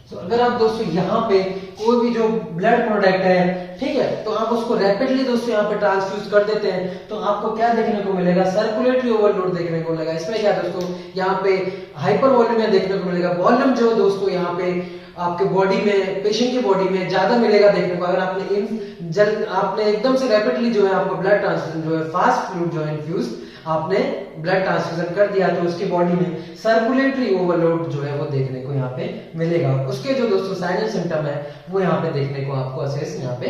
[SPEAKER 1] तो अगर आप दोस्तों यहाँ पे कोई भी जो ब्लड प्रोडक्ट है, ठीक है, तो आप उसको रैपिडली दोस्तों यहाँ पे ट्रांसफ्यूज कर देते हैं तो आपको क्या देखने को मिलेगा, सर्कुलेटरी ओवरलोड देखने को मिलेगा। इसमें क्या दोस्तों यहाँ पे हाइपर वॉल्यूमिया देखने को मिलेगा। वॉल्यूम जो दोस्तों यहाँ पे आपके बॉडी में, पेशेंट की बॉडी में ज्यादा मिलेगा देखने को। अगर आपने एकदम से रैपिडली जो है आपको ब्लड ट्रांसफ्यूजन जो है, फास्ट फ्लूइड जो है इन्फ्यूज आपने ब्लड ट्रांसफ्यूजन कर दिया तो उसकी बॉडी में सर्कुलेटरी ओवरलोड जो है वो देखने को यहाँ पे मिलेगा। उसके जो दोस्तों साइन एंड सिम्टम है वो यहाँ पे देखने को आपको असेस यहाँ पे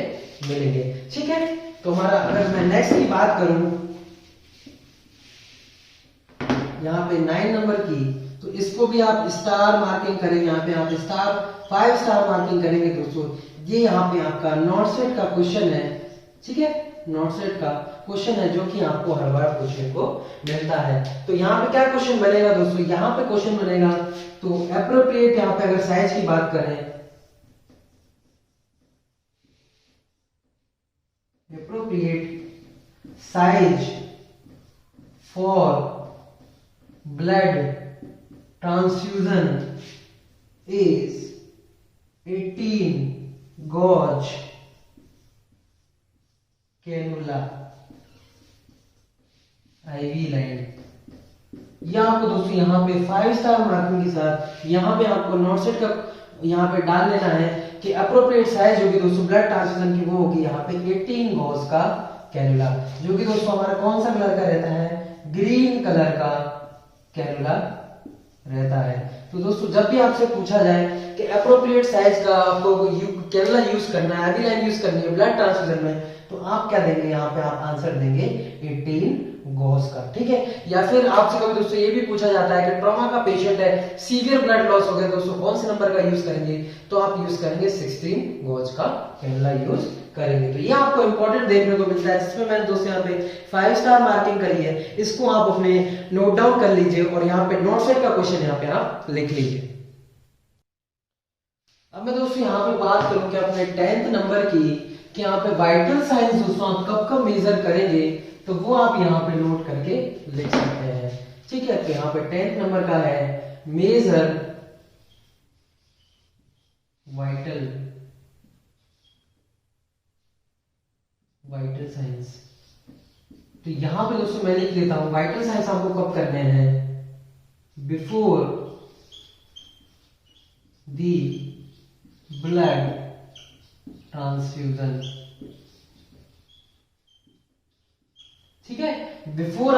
[SPEAKER 1] मिलेंगे। ठीक है, तो हमारा अगर मैं नेक्स्ट की बात करूं यहाँ पे 9 नंबर की, तो इसको भी आप स्टार मार्किंग करेंगे। यहाँ पे आप स्टार 5 स्टार मार्किंग करेंगे दोस्तों। ये यहाँ पे आपका नॉट सेट का क्वेश्चन है। ठीक है, नॉट सेट का क्वेश्चन है जो कि आपको हर बार पूछने को मिलता है। तो यहाँ पे क्या क्वेश्चन बनेगा दोस्तों, यहाँ पे क्वेश्चन बनेगा तो एप्रोप्रिएट, यहाँ पे अगर साइज की बात करें, appropriate size for blood transfusion is 18 gauge cannula IV line. यह आपको दोस्तों यहाँ पे 5 स्टार मार्किंग के साथ यहाँ पे आपको नोट सेट का यहाँ पे डाल लेना है कि अप्रोप्रिएट साइज होगी दोस्तों ब्लड ट्रांसफ्यूजन की, वो होगी यहाँ पे 18 गॉज का कैनुला, जो कि दोस्तों हमारा कौन सा कलर का रहता है, ग्रीन कलर का कैनुला रहता है। तो दोस्तों जब भी आपसे पूछा जाए कि एप्रोप्रिएट साइज का आपको कैनुला यूज करना है, आईवी लाइन यूज करनी है ब्लड ट्रांसफ्यूजन में, तो आप क्या देंगे, यहाँ पे आप आंसर देंगे 18 गॉज का। ठीक है, या फिर आपसे कभी दोस्तों ये भी पूछा जाता है कि ट्रॉमा का पेशेंट है, सीवियर ब्लड लॉस हो गया, दोस्तों कौन से नंबर का यूज करेंगे, तो आप यूज करेंगे 16 गॉज का कैनुला यूज करेंगे। तो ये आपको इंपॉर्टेंट देखने को मिलता है, जिसमें मैंने दोस्तों यहाँ पे 5 स्टार मार्किंग करी है। इसको आप अपने नोट डाउन कर लीजिए और यहाँ पे नोट सेट का क्वेश्चन यहाँ पे आप लिख लीजिए। अब मैं दोस्तों यहाँ पे बात करूं कि अपने 10th नंबर की, कि यहाँ पे वाइटल साइंस दोस्तों आप कब कब मेजर करेंगे, तो वो आप यहाँ पे नोट करके लिख सकते हैं। ठीक है, तो यहाँ पे 10th नंबर का है मेजर वाइटल साइंस। तो यहां पे दोस्तों मैं लिख लेता हूं वाइटल साइंस आपको कब करने हैं, बिफोर दी ब्लड ट्रांसफ्यूजन। ठीक है, बिफोर द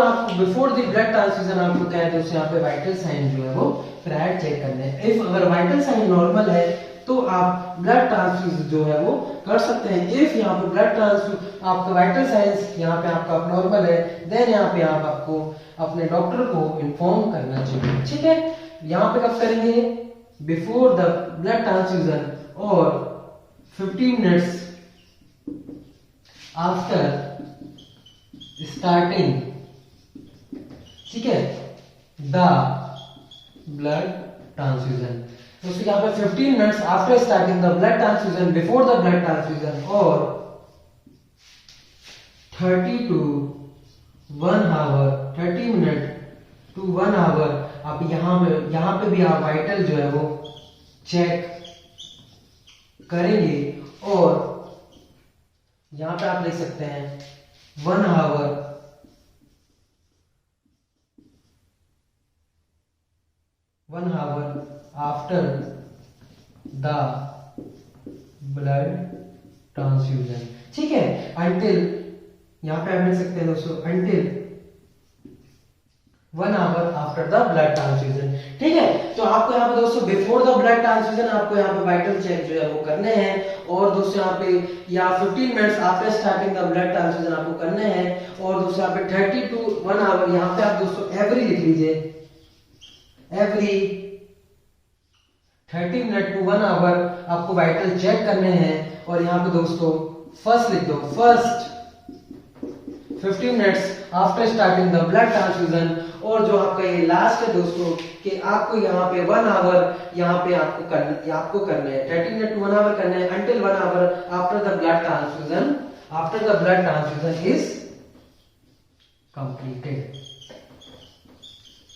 [SPEAKER 1] ब्लड ट्रांसफ्यूजन आपको क्या है दोस्तों, यहाँ पे वाइटल साइन जो है वो प्रायर चेक करने हैं। इफ अगर वाइटल साइन नॉर्मल है तो आप ब्लड ट्रांसफ्यूजन जो है वो कर सकते हैं। इफ यहाँ पे ब्लड ट्रांसफ्यूजन आपका वाइटल साइंस यहाँ पे आपका नॉर्मल है, देन यहाँ पे आप आपको अपने डॉक्टर को इन्फॉर्म करना चाहिए। ठीक है, यहाँ पे कब करेंगे, बिफोर द ब्लड ट्रांसफ्यूजन और 15 मिनट्स आफ्टर स्टार्टिंग, ठीक है, द ब्लड ट्रांसफ्यूजन। तो यहाँ पे 15 minutes after starting the blood transfusion, before the blood transfusion और 30 to 1 hour, 30 minute to 1 hour आप यहाँ पे भी आप वाइटल जो है वो चेक करेंगे। और यहाँ पे आप लिख सकते हैं 1 hour after the blood transfusion. ठीक है, अंटिल, यहाँ पे आप लिख सकते हैं दोस्तों until 1 hour after the blood transfusion. ठीक है, तो आपको यहाँ पे दोस्तों बिफोर द ब्लड ट्रांसफ्यूजन आपको यहाँ पे वाइटल चेक जो है वो करने हैं, और दोस्तों यहाँ पे या 15 minutes after starting the blood transfusion आपको करने हैं, और दोस्तों यहाँ पे 30 to 1 आवर यहाँ पे आप दोस्तों एवरी लिख लीजिए, एवरी 30 मिनट टू 1 आवर आपको वाइटल चेक करने हैं। और यहाँ पे दोस्तों फर्स्ट लिख दो, first 15 minutes after starting the blood transfusion, और जो आपका ये लास्ट है दोस्तों कि आपको यहाँ पे 1 आवर यहाँ पे आपको करने हैं 30 मिनट टू 1 आवर करने हैं until 1 hour after the blood transfusion is completed.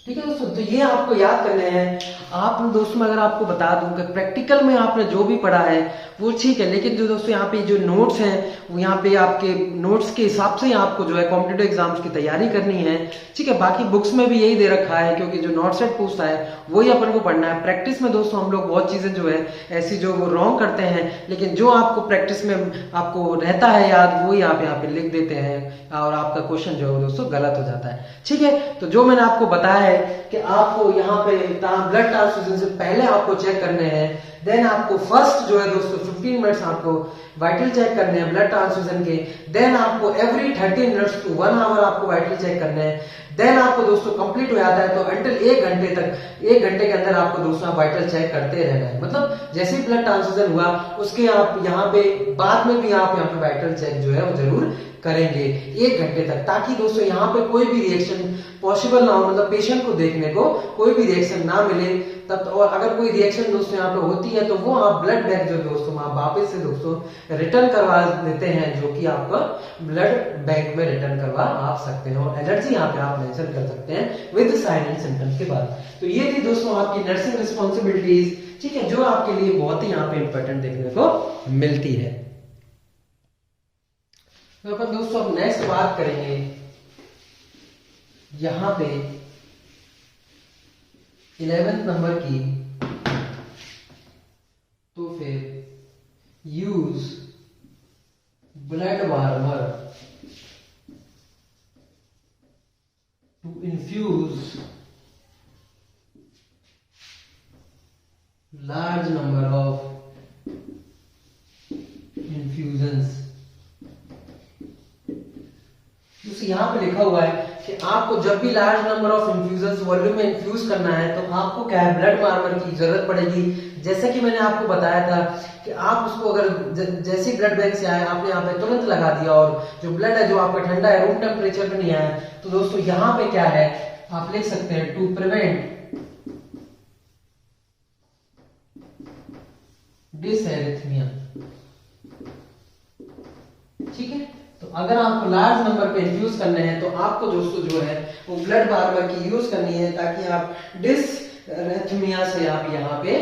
[SPEAKER 1] ठीक है दोस्तों, तो ये आपको याद करने हैं। आप दोस्तों अगर आपको बता दूं कि प्रैक्टिकल में आपने जो भी पढ़ा है वो ठीक है, लेकिन जो दोस्तों यहाँ पे जो नोट्स हैं वो यहाँ पे आपके नोट्स के हिसाब से आपको जो है कॉम्पिटिटिव एग्जाम्स की तैयारी करनी है। ठीक है, बाकी बुक्स में भी यही दे रखा है, क्योंकि जो नोट सेट पूछता है वही अपन को पढ़ना है। प्रैक्टिस में दोस्तों हम लोग बहुत चीजें जो है ऐसी जो रॉन्ग करते हैं, लेकिन जो आपको प्रैक्टिस में आपको रहता है याद, वही आप यहाँ पे लिख देते हैं और आपका क्वेश्चन जो है दोस्तों गलत हो जाता है। ठीक है, तो जो मैंने आपको बताया है कि आपको यहाँ पे ब्लड ट्रांसफ्यूजन से पहले आपको चेक करने हैं, देन आपको फर्स्ट जो है दोस्तों 15 मिनट्स आपको वाइटल चेक करने हैं ब्लड ट्रांसफ्यूजन के, देन आपको एवरी 30 मिनट्स टू 1 आवर आपको वाइटल चेक करने हैं, देन आपको दोस्तों कंप्लीट हो जाता है तो अंटिल 1 घंटे तक, 1 घंटे के अंदर आपको दोस्तों वाइटल चेक करते रहना है। मतलब जैसे ही ब्लड ट्रांसफ्यूजन हुआ उसके आप यहाँ पे बाद में भी आप यहाँ पे वाइटल चेक जो है वो जरूर करेंगे 1 घंटे तक, ताकि दोस्तों यहाँ पे कोई भी रिएक्शन पॉसिबल ना हो, मतलब पेशेंट को देखने को कोई भी रिएक्शन ना मिले तब। और अगर कोई रिएक्शन दोस्तों यहाँ पे होती है तो वो आप ब्लड बैंक जो दोस्तों आप वापस से दोस्तों रिटर्न करवा देते हैं, जो कि आपका ब्लड बैंक में रिटर्न करवा आप सकते हैं। और एलर्जी यहाँ पे आप मेंशन कर सकते हैं विद साइन एंड सिम्टम्स के बाद। तो ये थी दोस्तों आपकी नर्सिंग रिस्पॉन्सिबिलिटीज, ठीक है, जो आपके लिए बहुत ही यहाँ पे इंपॉर्टेंट देखने को मिलती है। तो अपन दोस्तों अब नेक्स्ट बात करेंगे यहां पे 11th नंबर की, तो फिर use blood warmer to infuse large number of infusions. यहाँ पे लिखा हुआ है कि आपको जब भी large number of infusions volume में इन्फ्यूज करना है तो आपको क्या है ब्लड वार्मर की जरूरत पड़ेगी। जैसे कि मैंने आपको बताया था कि आप उसको अगर जैसे ब्लड बैंक से आए आपने यहाँ पे तुरंत लगा दिया और जो ब्लड है जो आपका ठंडा है रूम टेम्परेचर पे नहीं आया, तो दोस्तों यहाँ पे क्या है आप लिख सकते हैं टू प्रिवेंट डिसएरिथमिया। ठीक है, तो अगर आपको लार्ज नंबर पे इन्फ्यूज करने हैं तो आपको दोस्तों जो है वो ब्लड वार्मर की यूज करनी है, ताकि आप डिसएरिथमिया से आप यहाँ पे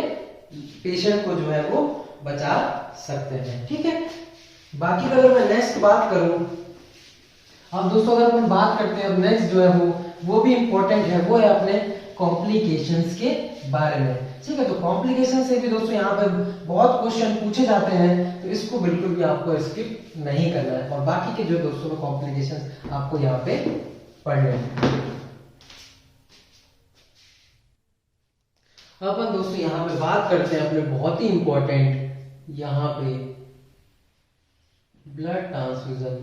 [SPEAKER 1] पेशेंट को जो है वो बचा सकते हैं। ठीक है, बाकी अगर मैं नेक्स्ट बात करूं, अब दोस्तों अगर हम बात करते हैं अब नेक्स्ट जो है वो भी इंपॉर्टेंट है, वो है अपने कॉम्प्लिकेशंस के बारे में। ठीक है, तो कॉम्प्लिकेशन से भी दोस्तों यहाँ पे बहुत क्वेश्चन पूछे जाते हैं, तो इसको बिल्कुल भी आपको स्किप नहीं करना है। और बाकी के जो दोस्तों कॉम्प्लिकेशन आपको यहाँ पे पढ़ने हैं। अपन दोस्तों यहाँ पे बात करते हैं अपने बहुत ही इंपॉर्टेंट यहाँ पे ब्लड ट्रांसफ्यूजन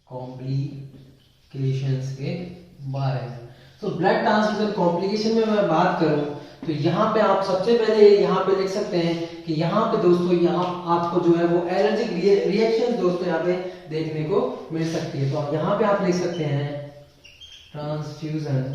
[SPEAKER 1] कॉम्प्लिकेशंस के बारे में। तो ब्लड ट्रांसफ्यूजन कॉम्प्लिकेशन में मैं बात करूं तो यहाँ पे आप सबसे पहले यहाँ पे लिख सकते हैं कि यहाँ पे दोस्तों यहाँ आपको जो है वो एलर्जिक रिएक्शन दोस्तों यहाँ पे देखने को मिल सकती है। तो यहाँ पे आप लिख सकते हैं ट्रांसफ्यूजन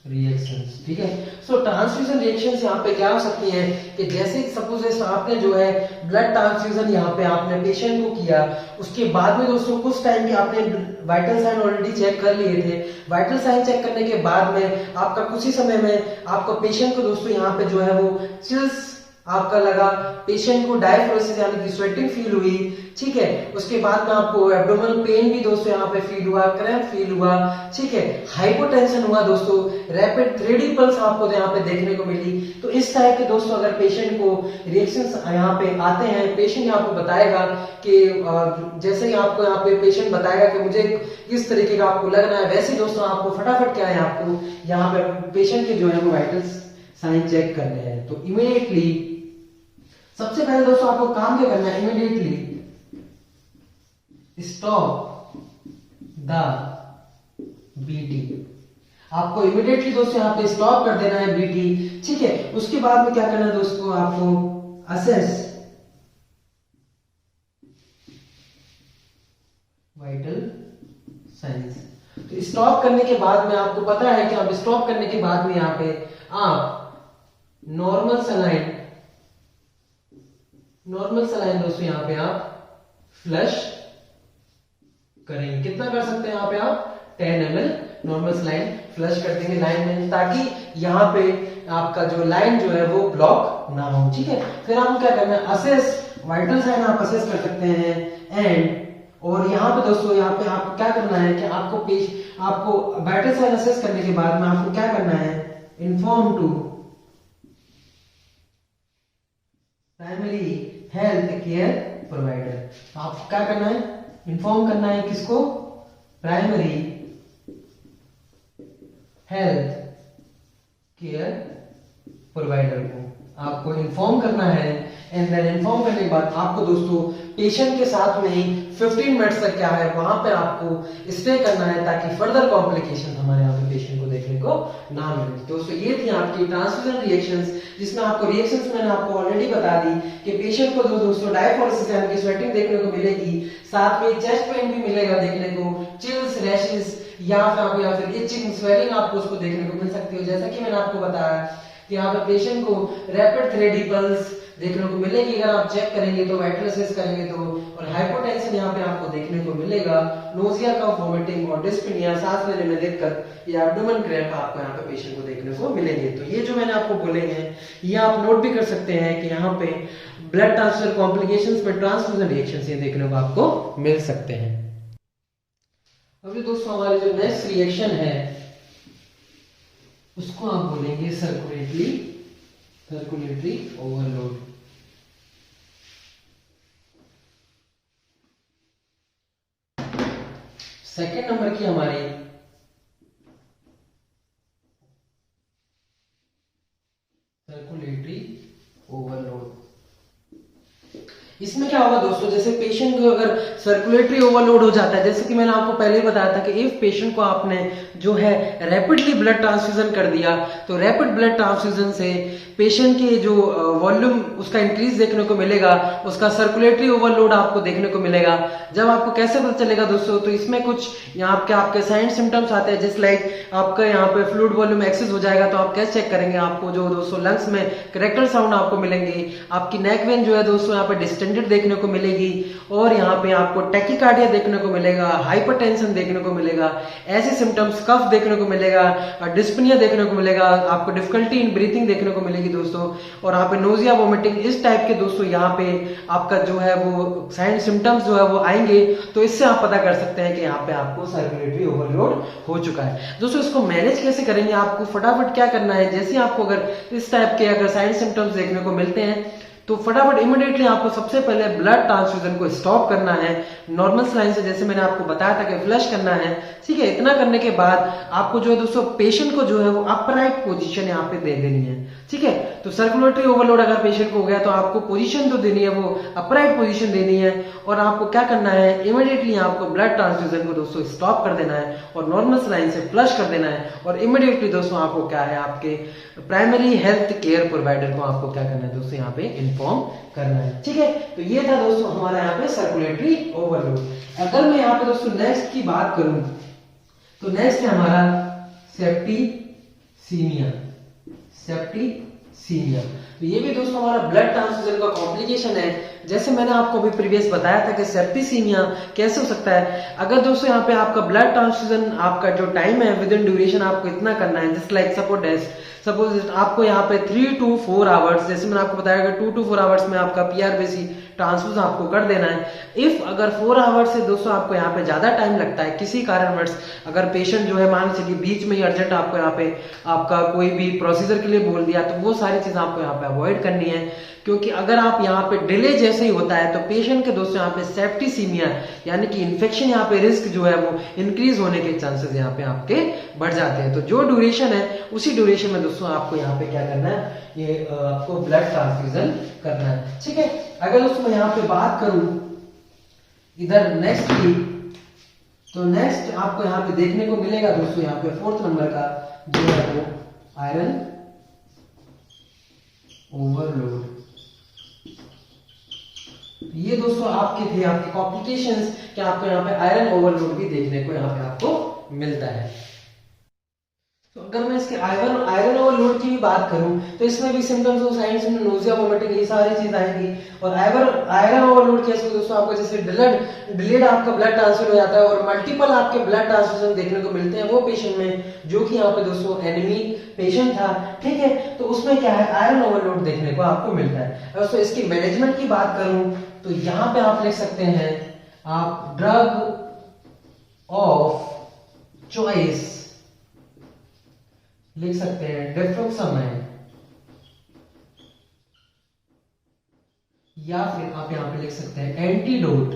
[SPEAKER 1] रिएक्शंस। ठीक है, सो ट्रांसफ्यूजन रिएक्शंस यहाँ पे क्या हो सकती है कि जैसे सपोज आपने जो है ब्लड ट्रांसफ्यूजन यहाँ पे आपने पेशेंट को किया, उसके बाद में दोस्तों कुछ टाइम के आपने वाइटल साइन ऑलरेडी चेक कर लिए थे। वाइटल साइन चेक करने के बाद में आपका कुछ ही समय में आपका पेशेंट को दोस्तों यहाँ पे जो है वो चिल्स आपका लगा, पेशेंट को डायफ्लोरेसिस यानी कि स्वेटिंग फील हुई। ठीक है, उसके बाद में आपको एब्डोमिनल पेन भी दोस्तों यहाँ पे फील हुआ, क्रैम्प फील हुआ। ठीक है, हाइपोटेंशन हुआ दोस्तों, रैपिड 3D पल्स आपको यहाँ पे देखने को मिली। तो इस टाइप के दोस्तों अगर पेशेंट को रिएक्शंस यहाँ पे आते हैं, पेशेंट यहाँ पे बताएगा कि जैसे ही आपको यहाँ पे पेशेंट बताएगा कि मुझे किस तरीके का आपको लग रहा है, वैसे दोस्तों आपको फटाफट क्या है आपको यहाँ पे पेशेंट के जो है वो वाइटल साइन चेक करने हैं। तो इमीडिएटली सबसे पहले दोस्तों आपको काम क्या करना है, इमीडिएटली स्टॉप द बीटिंग। आपको इमीडिएटली दोस्तों यहाँ पे स्टॉप कर देना है बीटी। ठीक है, उसके बाद में क्या करना है दोस्तों, आपको असेस वाइटल साइंस। तो स्टॉप करने के बाद में आपको पता है कि आप स्टॉप करने के बाद में यहाँ पे आप नॉर्मल सलाइन दोस्तों यहाँ पे आप फ्लश करेंगे। कितना कर सकते हैं यहाँ पे आप 10 ml नॉर्मल सलाइन फ्लश कर देंगे लाइन में, ताकि यहाँ पे आपका जो लाइन जो है वो ब्लॉक ना हो। ठीक है, फिर हम क्या करना है, असेस वाइटल साइन आप असेस कर सकते हैं एंड, और यहाँ पे दोस्तों यहाँ पे आपको क्या करना है कि आपको वाइटल साइन असेस करने के बाद में आपको क्या करना है, inform to primary health care provider. आपको क्या करना है, इन्फॉर्म करना है किसको, प्राइमरी हेल्थ केयर प्रोवाइडर को आपको इन्फॉर्म करना है। एंड देन इन्फॉर्म करने के बाद आपको दोस्तों पेशेंट के साथ में ही 15 मिनट्स तक क्या है वहां पे आपको स्टे करना है, ताकि फर्दर कॉम्प्लिकेशन हमारे यहाँ पे पेशेंट को देखने को ना मिले। दोस्तों ये थी आपकी ट्रांसफ्यूजन रिएक्शंस, जिसमें आपको रिएक्शंस मैंने आपको ऑलरेडी बता दी कि पेशेंट को दोस्तों डायफॉरेसिस यानी कि स्वेटिंग देखने को मिलेगी, साथ में चेस्ट पेन भी मिलेगा देखने को, चिल्स, रैशेस या फिर इचिंग, स्वेलिंग आपको उसको देखने को मिल सकती है। जैसा कि मैंने आपको बताया कि यहाँ पे पेशेंट को रैपिड थ्रेडी पल्स देखने को मिलेगी, अगर आप चेक करेंगे तो वाइटल असेस करेंगे तो, और हाइपोटेंशन यहाँ पे आपको देखने को मिलेगा, नोजिया का वोमिटिंग और डिस्पनिया, सांस लेने में दिक्कत या एब्डोमेन क्रैम्प आपको यहाँ पे पेशेंट को देखने को मिलेंगे। तो ये जो मैंने आपको बोले हैं ये आप नोट भी कर सकते हैं कि यहाँ पे ब्लड ट्रांसफर कॉम्प्लिकेशंस में ट्रांसफ्यूजन रिएक्शंस ये देखने को आपको मिल सकते हैं। अभी दोस्तों हमारी जो नेक्स्ट रिएक्शन है उसको आप बोलेंगे सर्कुलेटरी ओवरलोड। सेकेंड नंबर की हमारी सर्कुलेटरी ओवरलोड। इसमें क्या होगा दोस्तों, जैसे पेशेंट को अगर सर्कुलेटरी ओवरलोड हो जाता है, जैसे कि मैंने आपको पहले ही बताया था कि इफ पेशेंट को आपने जो है रैपिडली ब्लड ट्रांसफ्यूजन कर दिया, तो रैपिड ब्लड ट्रांसफ्यूजन से पेशेंट की जो वॉल्यूम उसका इंक्रीज देखने को मिलेगा, उसका सर्कुलेटरी ओवरलोड आपको देखने को मिलेगा। जब आपको कैसे पता चलेगा दोस्तों, तो इसमें कुछ यहाँ पे आपके साइन सिम्टम्स आते हैं, जिस लाइक आपका यहाँ पे फ्लूइड वॉल्यूम एक्सेस हो जाएगा, तो आप कैसे चेक करेंगे, आपको जो दोस्तों लंग्स में क्रैकल साउंड आपको मिलेंगे, आपकी नेक वेन जो है दोस्तों यहाँ पे डिस्टेंडेड देखने को मिलेगी, और यहाँ पे आपको टैकीकार्डिया देखने को मिलेगा, हाइपरटेंशन देखने को मिलेगा, ऐसे सिम्टम्स, कफ देखने को मिलेगा, डिस्पनिया देखने को मिलेगा, आपको डिफिकल्टी इन ब्रीथिंग देखने को मिलेगी दोस्तों, और यहाँ पे नोजिया, वोमिटिंग, इस टाइप के दोस्तों यहाँ पे आपका जो है वो साइन सिम्टम्स जो है वो आएंगे। तो इससे आप पता कर सकते हैं कि यहाँ पे आपको सर्कुलेटरी ओवरलोड हो चुका है। दोस्तों इसको मैनेज कैसे करेंगे, आपको फटाफट क्या करना है, जैसे आपको अगर इस टाइप के अगर साइन सिम्टम्स देखने को मिलते हैं तो फटाफट इमीडिएटली आपको सबसे पहले ब्लड ट्रांसफ्यूजन को स्टॉप करना है नॉर्मल सलाइन से, जैसे मैंने आपको बताया था कि फ्लश करना है। ठीक है, इतना करने के बाद आपको जो है दोस्तों पेशेंट को जो है वो अपराइट पोजीशन यहाँ पे दे देनी है। ठीक है, तो सर्कुलेटरी ओवरलोड अगर पेशेंट को हो गया तो आपको पोजीशन तो देनी है, वो अपराइट पोजीशन देनी है, और आपको क्या करना है, इमीडिएटली आपको ब्लड ट्रांसफ्यूजन को दोस्तों स्टॉप कर देना है और नॉर्मल सलाइन से फ्लश कर देना है, और इमीडिएटली दोस्तों आपको क्या है, आपके प्राइमरी हेल्थ केयर प्रोवाइडर को आपको क्या करना है दोस्तों यहाँ पे इन्फॉर्म करना है। ठीक है, तो ये था दोस्तों हमारा यहाँ पे सर्कुलेटरी ओवरलोड। अगर मैं यहाँ पे दोस्तों नेक्स्ट की बात करूं तो नेक्स्ट है हमारा सेप्टिसीमिया। तो ये भी दोस्तों हमारा ब्लड ट्रांसफ्यूजन का कॉम्प्लिकेशन है। जैसे मैंने आपको अभी प्रीवियस बताया था कि सेप्टिसीमिया कैसे हो सकता है, अगर दोस्तों यहाँ पे आपका ब्लड ट्रांसफ्यूजन आपका जो टाइम है विद इन ड्यूरेशन आपको इतना करना है, जस्ट लाइक सपोज आपको यहाँ पे 3 to 4 आवर्स, जैसे मैंने आपको बताया कि 2 to 4 आवर्स में आपका पीआरबीसी ट्रांसफ्यूजन आपको कर देना है। इफ अगर 4 आवर्स से दोस्तों आपको यहाँ पे ज्यादा टाइम लगता है किसी कारणवश, अगर पेशेंट जो है मान लीजिए बीच में ही अर्जेंट आपको यहाँ पे आपका कोई भी प्रोसीजर के लिए बोल दिया, तो वो सारी चीजें आपको यहाँ पे अवॉइड करनी है, क्योंकि अगर आप यहाँ पे डिले जैसे ही होता है तो पेशेंट के दोस्तों यहाँ पे सेप्टिसीमिया यानी कि इन्फेक्शन यहाँ पे रिस्क जो है वो इंक्रीज होने के चांसेस यहाँ पे आपके बढ़ जाते हैं। तो जो ड्यूरेशन है उसी ड्यूरेशन में दोस्तों आपको यहाँ पे क्या करना है, ये आपको ब्लड ट्रांसफ्यूजन करना है। ठीक है, अगर दोस्तों मैं यहाँ पे बात करूं इधर नेक्स्ट की, तो नेक्स्ट आपको यहाँ पे देखने को मिलेगा दोस्तों यहाँ पे 4th नंबर का जो है वो आयरन ओवरलोड। ये दोस्तों आपके थे आपके कॉम्प्लिकेशंस कि आपको यहाँ पे आयरन ओवरलोड भी देखने को यहाँ पे आपको मिलता है। तो अगर मैं इसके आयरन ओवरलोड की भी बात करूं तो इसमें भी सिम्टम्स और साइंस में नोजिया, वोमिटिंग, ये सारी चीज आएंगी। और आयरन ओवरलोड लोड केस में दोस्तों आपको जैसे डिलेड आपका ब्लड ट्रांसफर हो जाता है और मल्टीपल आपके ब्लड ट्रांसफ्यूजन देखने को मिलते हैं वो पेशेंट में, जो कि यहाँ पे दोस्तों एनीमिक पेशेंट था, ठीक है। तो उसमें क्या है, आयरन ओवरलोड देखने को आपको मिलता है। दोस्तों इसकी मैनेजमेंट की बात करूं तो यहाँ पे आप लिख सकते हैं, आप ड्रग ऑफ चॉइस लिख सकते हैं डेफ्रोक्सामाइन, या फिर आप यहां पे लिख सकते हैं एंटीडोट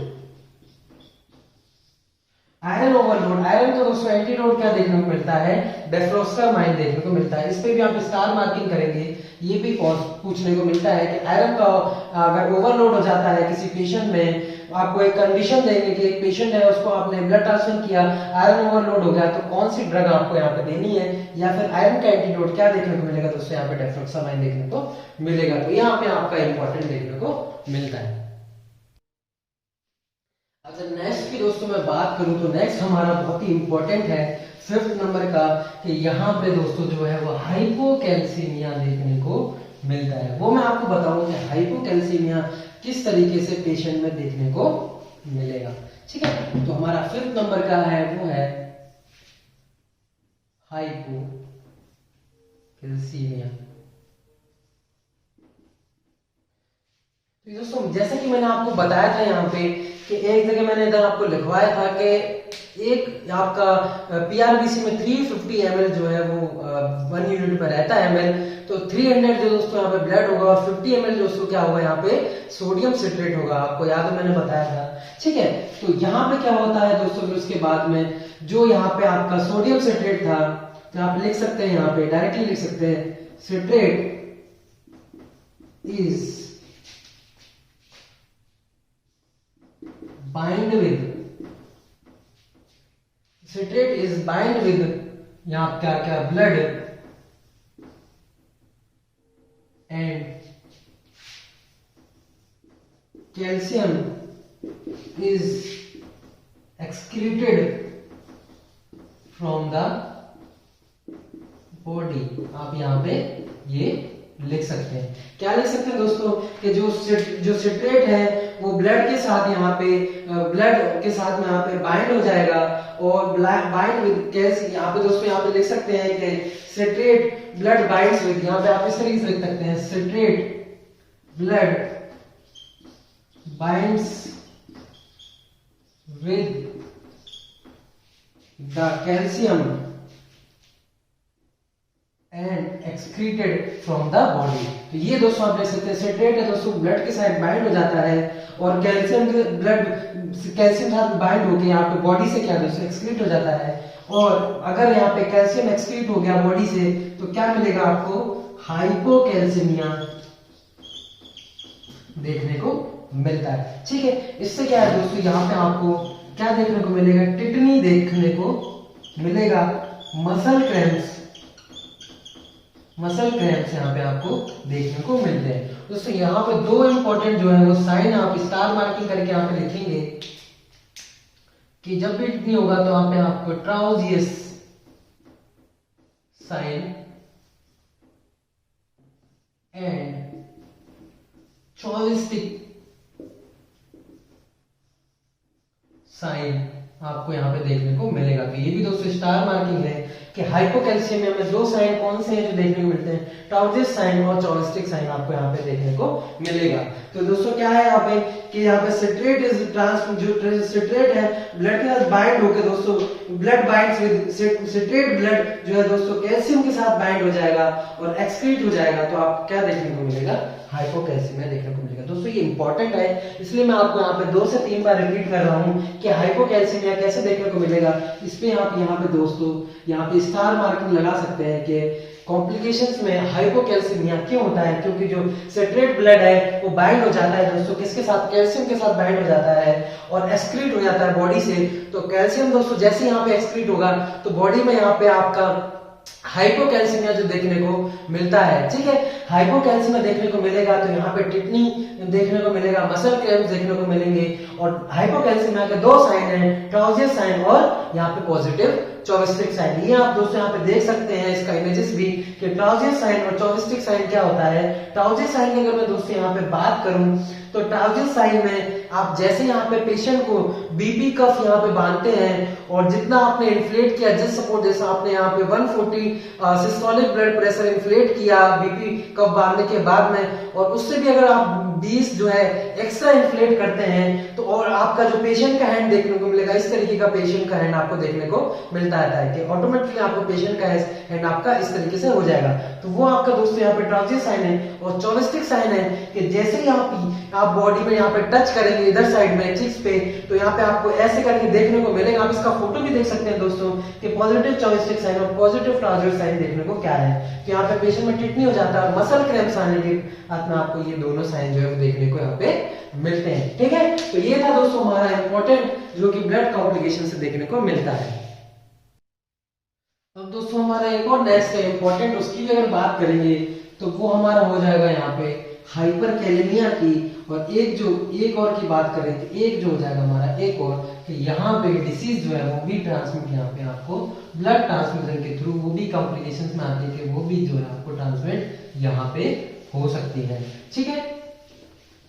[SPEAKER 1] आयरन ओवरलोड। आयरन का दोस्तों एंटीडोट क्या देखने को मिलता है, डेफ्रोक्सामाइन देखने को मिलता है। इस पे भी आप स्टार मार्किंग करेंगे, ये भी पूछने को मिलता है कि आयरन का अगर ओवरलोड हो जाता है किसी पेशेंट में, आपको एक कंडीशन देंगे कि एक पेशेंट है उसको आपने ब्लड ट्रांसफर किया, आयरन ओवरलोड हो गया, तो कौन सी ड्रग आपको यहाँ पे देनी है, या फिर आयरन का एंटीडोट क्या देखने को मिलेगा दोस्तों, यहाँ पे डेफ्रोक्सामाइन देखने को मिलेगा। तो यहाँ पे आपका इंपॉर्टेंट देखने को मिलता है। अगर नेक्स्ट की दोस्तों मैं बात करूं तो नेक्स्ट हमारा बहुत ही इंपॉर्टेंट है 5th नंबर का, कि यहाँ पे दोस्तों जो है वो हाइपोकैल्सीमिया देखने को मिलता है। वो मैं आपको बताऊं कि हाइपोकैल्सीमिया किस तरीके से पेशेंट में देखने को मिलेगा, ठीक है। तो हमारा 5th नंबर का है वो है हाइपोकैल्सीमिया। तो दोस्तों जैसा कि मैंने आपको बताया था यहाँ पे कि एक जगह मैंने इधर आपको लिखवाया था कि एक आपका पीआरबीसी में 350 ml जो है वो 1 यूनिट पर रहता है ml, तो 300 जो दोस्तों यहाँ पे ब्लड होगा और 50 ml दोस्तों क्या होगा यहाँ पे सोडियम सिट्रेट होगा, आपको याद है मैंने बताया था, ठीक है। तो यहाँ पे क्या होता है दोस्तों, फिर उसके बाद में जो यहाँ पे आपका सोडियम सिट्रेट था, तो आप लिख सकते हैं यहाँ पे डायरेक्टली लिख सकते हैं, citrate is bind with, citrate is bind with यहाँ क्या क्या blood and calcium is excreted from the body। आप यहाँ पे ये लिख सकते हैं, क्या लिख सकते हैं दोस्तों कि जो सिट्रेट है वो ब्लड के साथ यहाँ पे ब्लड के साथ में यहाँ पे बाइंड हो जाएगा और बाइंड विद कैल्शियम। यहाँ पे दोस्तों यहाँ पे लिख सकते हैं कि सिट्रेट ब्लड बाइंड्स विद, यहाँ पे आप इस तरीके से लिख सकते हैं, citrate blood binds with the calcium and excreted from the body. तो ये दोस्तों आप देख सकते हैं, सिट्रेट है दोस्तों ब्लड के साथ बाइंड हो जाता है और कैल्शियम के कैल्शियम साथ बाइंड होकर यहाँ पे बॉडी से क्या दोस्तों एक्सक्रीट हो जाता है। और अगर यहाँ पे कैल्शियम एक्सक्रीट हो गया बॉडी से तो क्या मिलेगा आपको, हाइपोकैल्सीमिया देखने को मिलता है, ठीक है। इससे क्या है दोस्तों, यहाँ पे आपको क्या देखने को मिलेगा, टिटनी देखने को मिलेगा, मसल क्रैम्प्स यहाँ पे आपको देखने को मिलते हैं। दोस्तों यहाँ पे दो इंपॉर्टेंट जो है वो साइन आप स्टार मार्किंग करके यहाँ पे लिखेंगे कि जब भी टिटनी होगा तो यहाँ पे आपको ट्राउजियस साइन एंड चॉइस्टिक साइन आपको यहाँ पे देखने को मिलेगा। तो ये भी दोस्तों स्टार मार्किंग है कि हाइपोकैल्सीमिया में दो साइन कौन से हैं जो देखने को मिलते हैं, टाउजियस साइन और चॉइस्टिक साइन आपको यहाँ पे देखने को मिलेगा। तो दोस्तों क्या है यहाँ पे कि यहाँ पे सिट्रेट इज जो सिट्रेट है ब्लड के साथ बाइंड होकर दोस्तों blood binds with citrate blood जो है दोस्तों कैल्शियम के साथ बाइंड हो जाएगा और एक्सक्रीट हो जाएगा, तो आप क्या देखने को मिलेगा, हाइपोकैल्सीमिया देखने को मिलेगा। दोस्तों ये इंपॉर्टेंट है, इसलिए मैं आपको यहाँ पे 2 से 3 बार रिपीट कर रहा हूँ कि हाइपोकैल्सीमिया कैसे देखने को मिलेगा। इस पे आप यहाँ पे दोस्तों यहाँ पे स्टार मार्किंग लगा सकते हैं कि कॉम्प्लिकेशंस में हाइपोकैल्सीमिया क्यों होता है, क्योंकि जो सिट्रेट ब्लड है वो बाइंड हो जाता है दोस्तों किसके साथ, कैल्शियम के साथ बाइंड हो जाता है और एक्सक्रीट हो जाता है बॉडी से। तो कैल्शियम दोस्तों जैसे यहाँ पे एक्सक्रीट होगा तो बॉडी में यहाँ पे आपका हाइपोकैल्सीमिया जो देखने को मिलता है, ठीक है। हाइपोकैल्सीमिया देखने को मिलेगा तो यहाँ पे टिटनी देखने को मिलेगा, मसल क्रैम्प्स देखने को मिलेंगे। और हाइपोकैल्सीमिया के दो साइन है, ट्राउजियस साइन और यहाँ पे पॉजिटिव चौविस्टिक साइन। ये आप दोस्तों यहाँ पे देख सकते हैं इसका इमेजेस भी कि ट्राउजियस साइन और चौविस्टिक साइन क्या होता है। ट्राउजियस साइन की अगर मैं दोस्तों यहाँ पे बात करूं तो ट्राउजियस साइन में आप जैसे यहाँ पे पेशेंट को बीपी कफ यहाँ पे बांधते हैं और जितना आपने इन्फ्लेट किया, जिस सपोर्ट जैसा आपने यहाँ पे 140 सिस्टोलिक ब्लड प्रेशर इन्फ्लेट किया बीपी कफ बांधने के बाद में, और उससे भी अगर आप 20 जो है एक्स्ट्रा इन्फ्लेट करते हैं तो और आपका जो पेशेंट का हैंड देखने को मिलेगा, इस तरीके का पेशेंट का हैंड आपको देखने को मिलता है कि ऑटोमेटिकली आपको पेशेंट का हैंड आपका इस तरीके से हो जाएगा। तो वो आपका दोस्तों यहाँ पे ट्राउजियस साइन है। और चौविस्टिक साइन है कि जैसे ही आप बॉडी में यहाँ पे टच करेंगे इधर साइड में चिक्स पे, तो यहाँ पे आपको ऐसे करके देखने को मिलेगा। आप इसका फोटो भी देख सकते हैं दोस्तों कि पॉजिटिव चौविस्टिक साइन और पॉजिटिव ट्राउजियस साइन देखने को क्या है। तो यहाँ पे पेशेंट में टिटनी हो जाता है और मसल क्रैम्प्स आने के साथ में आपको ये दोनों साइन जो है वो देखने को यहाँ पे मिलते हैं, ठीक है। तो ये था दोस्तों हमारा इंपॉर्टेंट जो कि ब्लड कॉम्प्लिकेशन से देखने को मिलता है। अब दोस्तों हमारा एक और नेक्स्ट है इंपॉर्टेंट, उसकी भी अगर बात करेंगे तो वो हमारा हो जाएगा यहाँ पे हाइपरकैलेमिया की। और एक और की बात करें तो एक जो हो जाएगा हमारा एक और कि यहाँ पे डिसीज जो है वो भी ट्रांसमिट यहाँ पे आपको ब्लड ट्रांसमिशन के थ्रू वो भी कॉम्प्लिकेशंस में आती है कि वो भी जो है आपको ट्रांसमिट यहाँ पे हो सकती है, ठीक है।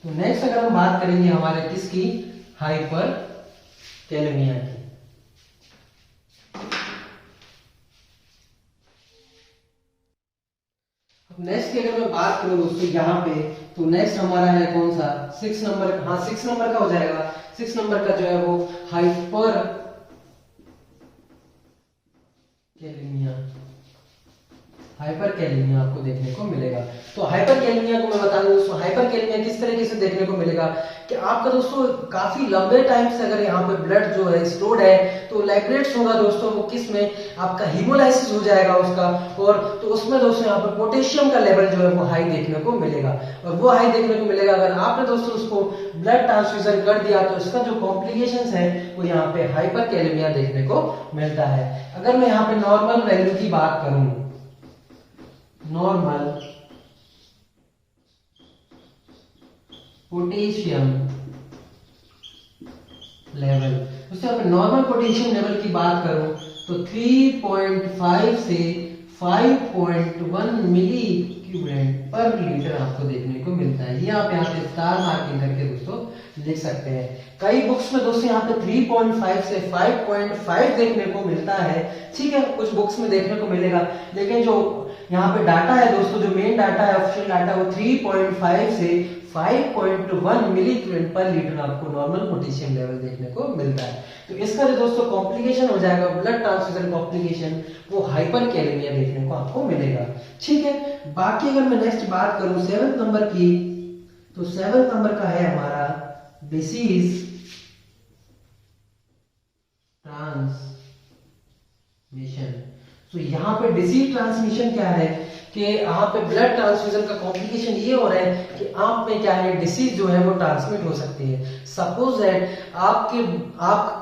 [SPEAKER 1] तो नेक्स्ट अगर हम बात करेंगे हमारे किसकी, हाइपरकैलेमिया की। नेक्स्ट की अगर मैं बात करूं दोस्तों यहाँ पे, तो नेक्स्ट हमारा है कौन सा, 6 नंबर। हाँ 6 नंबर का हो जाएगा। 6 नंबर का जो है वो हाइपरकैलेमिया आपको देखने को मिलेगा। तो हाइपरकैलेमिया को मैं बता दूं दोस्तों, हाइपरकैलेमिया किस तरीके से देखने को मिलेगा कि आपका दोस्तों काफी लंबे टाइम से अगर यहाँ पे ब्लड जो है स्टोर्ड है तो लाइब्रेट्स होगा दोस्तों, वो किस में आपका हीमोलाइसिस हो जाएगा उसका, और तो उसमें दोस्तों यहाँ पे पोटेशियम का लेवल जो है वो हाई देखने को मिलेगा। और वो हाई देखने को मिलेगा अगर आपने दोस्तों उसको ब्लड ट्रांसफ्यूजन कर दिया तो इसका जो कॉम्प्लिकेशंस है वो यहाँ पे हाइपरकैलेमिया देखने को मिलता है। अगर मैं यहाँ पे नॉर्मल वैल्यू की बात करूं, नॉर्मल पोटेशियम लेवल, उससे अगर नॉर्मल पोटेशियम लेवल की बात करूं तो 3.5 से 5.1 मिली इक्विवेलेंट पर लीटर आपको देखने को मिलता है। ये आप यहाँ पे स्टार मार्किंग करके दोस्तों लिख सकते हैं। कई बुक्स में दोस्तों यहाँ पे 3.5 से 5.5 देखने को मिलता है, ठीक है, कुछ बुक्स में देखने को मिलेगा, लेकिन जो यहाँ पे डाटा है दोस्तों, जो मेन डाटा है ऑफिशियल डाटा, वो 3.5 से 5.1 मिली इक्विवेलेंट पर लीटर आपको नॉर्मल पोटेशियम लेवल देखने को मिलता है। तो इसका जो दोस्तों कॉम्प्लिकेशन हो जाएगा ब्लड ट्रांसफ्यूजन कॉम्प्लिकेशन, वो हाइपरकैलेमिया देखने को आपको मिलेगा, ठीक है। बाकी अगर मैं नेक्स्ट बात करूं 7 नंबर की, तो 7 नंबर का है हमारा डिसीज ट्रांसमिशन। तो यहाँ पे डिसीज ट्रांसमिशन क्या है कि यहाँ पे ब्लड ट्रांसफ्यूजन का कॉम्प्लिकेशन ये हो रहा है कि आप में क्या है डिसीज जो है वो ट्रांसमिट हो सकती है। सपोज दैट आप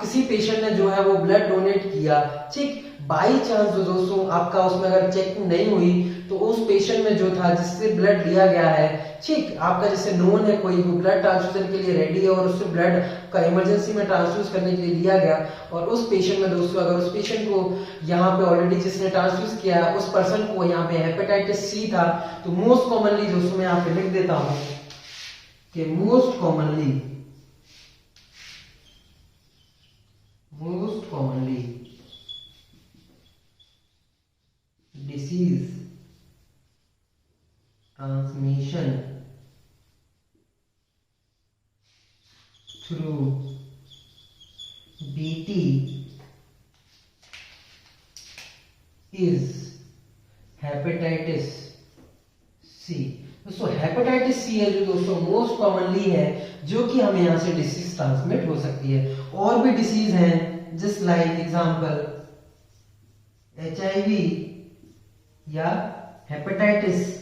[SPEAKER 1] किसी पेशेंट ने जो है वो ब्लड डोनेट किया, ठीक, बाई चांस जो दोस्तों आपका उसमें अगर चेकिंग नहीं हुई तो उस पेशेंट में जो था जिससे ब्लड लिया गया है, ठीक, आपका जैसे नोन है कोई ब्लड ट्रांसफ्यूजन के लिए रेडी है और उससे ब्लड का इमरजेंसी में ट्रांसफ्यूज करने के लिए लिया गया, और उस पेशेंट में दोस्तों अगर उस पेशेंट को यहाँ पे ऑलरेडी जिसने ट्रांसफ्यूज किया उस पर्सन को यहाँ पे हेपेटाइटिस सी था, तो मोस्ट कॉमनली दोस्तों मैं यहाँ पे लिख देता हूं कि most commonly disease transmission through BT is hepatitis C. दोस्तों हेपेटाइटिस सी है जो दोस्तों मोस्ट कॉमनली है जो कि हमें यहां से डिसीज ट्रांसमिट हो सकती है। और भी डिसीज हैं जस्ट लाइक एग्जांपल HIV या हेपेटाइटिस,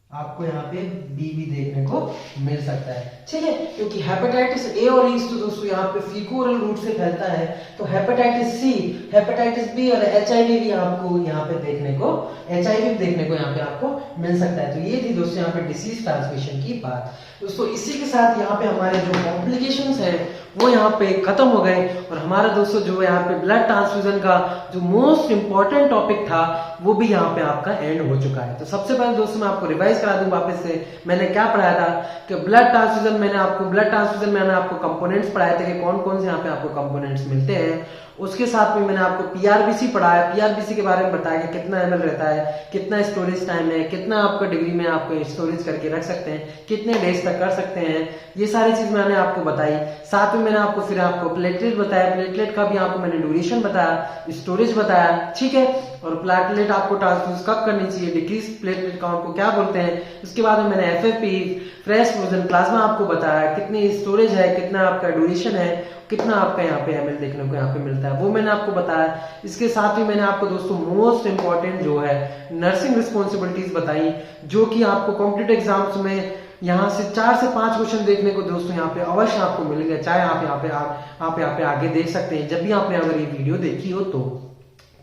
[SPEAKER 1] आपको यहाँ पे बी भी देखने को मिल सकता है, ठीक है, क्योंकि हेपेटाइटिस ए और ई तो दोस्तों यहाँ पे फीको ओरल रूट से फैलता है, तो हेपेटाइटिस सी, हेपेटाइटिस बी और एचआईवी भी आपको यहाँ पे देखने को यहाँ पे आपको मिल सकता है। तो ये थी दोस्तों यहाँ पे डिसीज ट्रांसमिशन की बात। दोस्तों इसी के साथ यहाँ पे हमारे जो कॉम्प्लिकेशंस है वो यहाँ पे खत्म हो गए, और हमारा दोस्तों जो यहाँ पे ब्लड ट्रांसफ्यूजन का जो मोस्ट इंपॉर्टेंट टॉपिक था वो भी यहाँ पे आपका एंड हो चुका है। तो सबसे पहले दोस्तों मैं आपको रिवाइज करा दूं वापस से, मैंने क्या पढ़ाया था कि ब्लड ट्रांसफ्यूजन मैंने आपको कंपोनेंट्स पढ़ाए थे कि कौन कौन से यहाँ पे आपको कंपोनेंट्स मिलते हैं। उसके साथ में मैंने आपको पीआरबीसी पढ़ाया, पीआरबीसी के बारे में बताया कि कितना एमएल रहता है, कितना स्टोरेज टाइम है, कितना आपका डिग्री में आपको स्टोरेज करके रख सकते हैं, कितने डेज तक कर सकते हैं, ये सारी चीज मैंने आपको बताई। साथ में मैंने आपको फिर आपको प्लेटलेट बताया, प्लेटलेट का भी आपको मैंने ड्यूरेशन बताया, स्टोरेज बताया, ठीक है। और प्लेटलेट आपको ट्रांसफ्यूज कब करनी चाहिए, डिक्रीज प्लेटलेट काउंट को क्या बोलते हैं। उसके बाद में मैंने एफएफपी, फ्रेश फ्रोजन प्लाज्मा आपको बताया, कितनी स्टोरेज है, कितना आपका ड्यूरेशन है, कितना आपका यहाँ पे एमएल देखने को यहाँ पे मिलता है, वो मैंने आपको बताया। इसके साथ ही मैंने आपको दोस्तों मोस्ट इंपॉर्टेंट जो है नर्सिंग रिस्पॉन्सिबिलिटीज बताई, जो कि आपको कॉम्पिटिटिव एग्जाम्स में यहाँ से 4 से 5 क्वेश्चन देखने को दोस्तों यहाँ पे अवश्य आपको मिलेंगे, चाहे आप यहाँ पे आगे देख सकते हैं जब भी आपने अगर ये वीडियो देखी हो तो,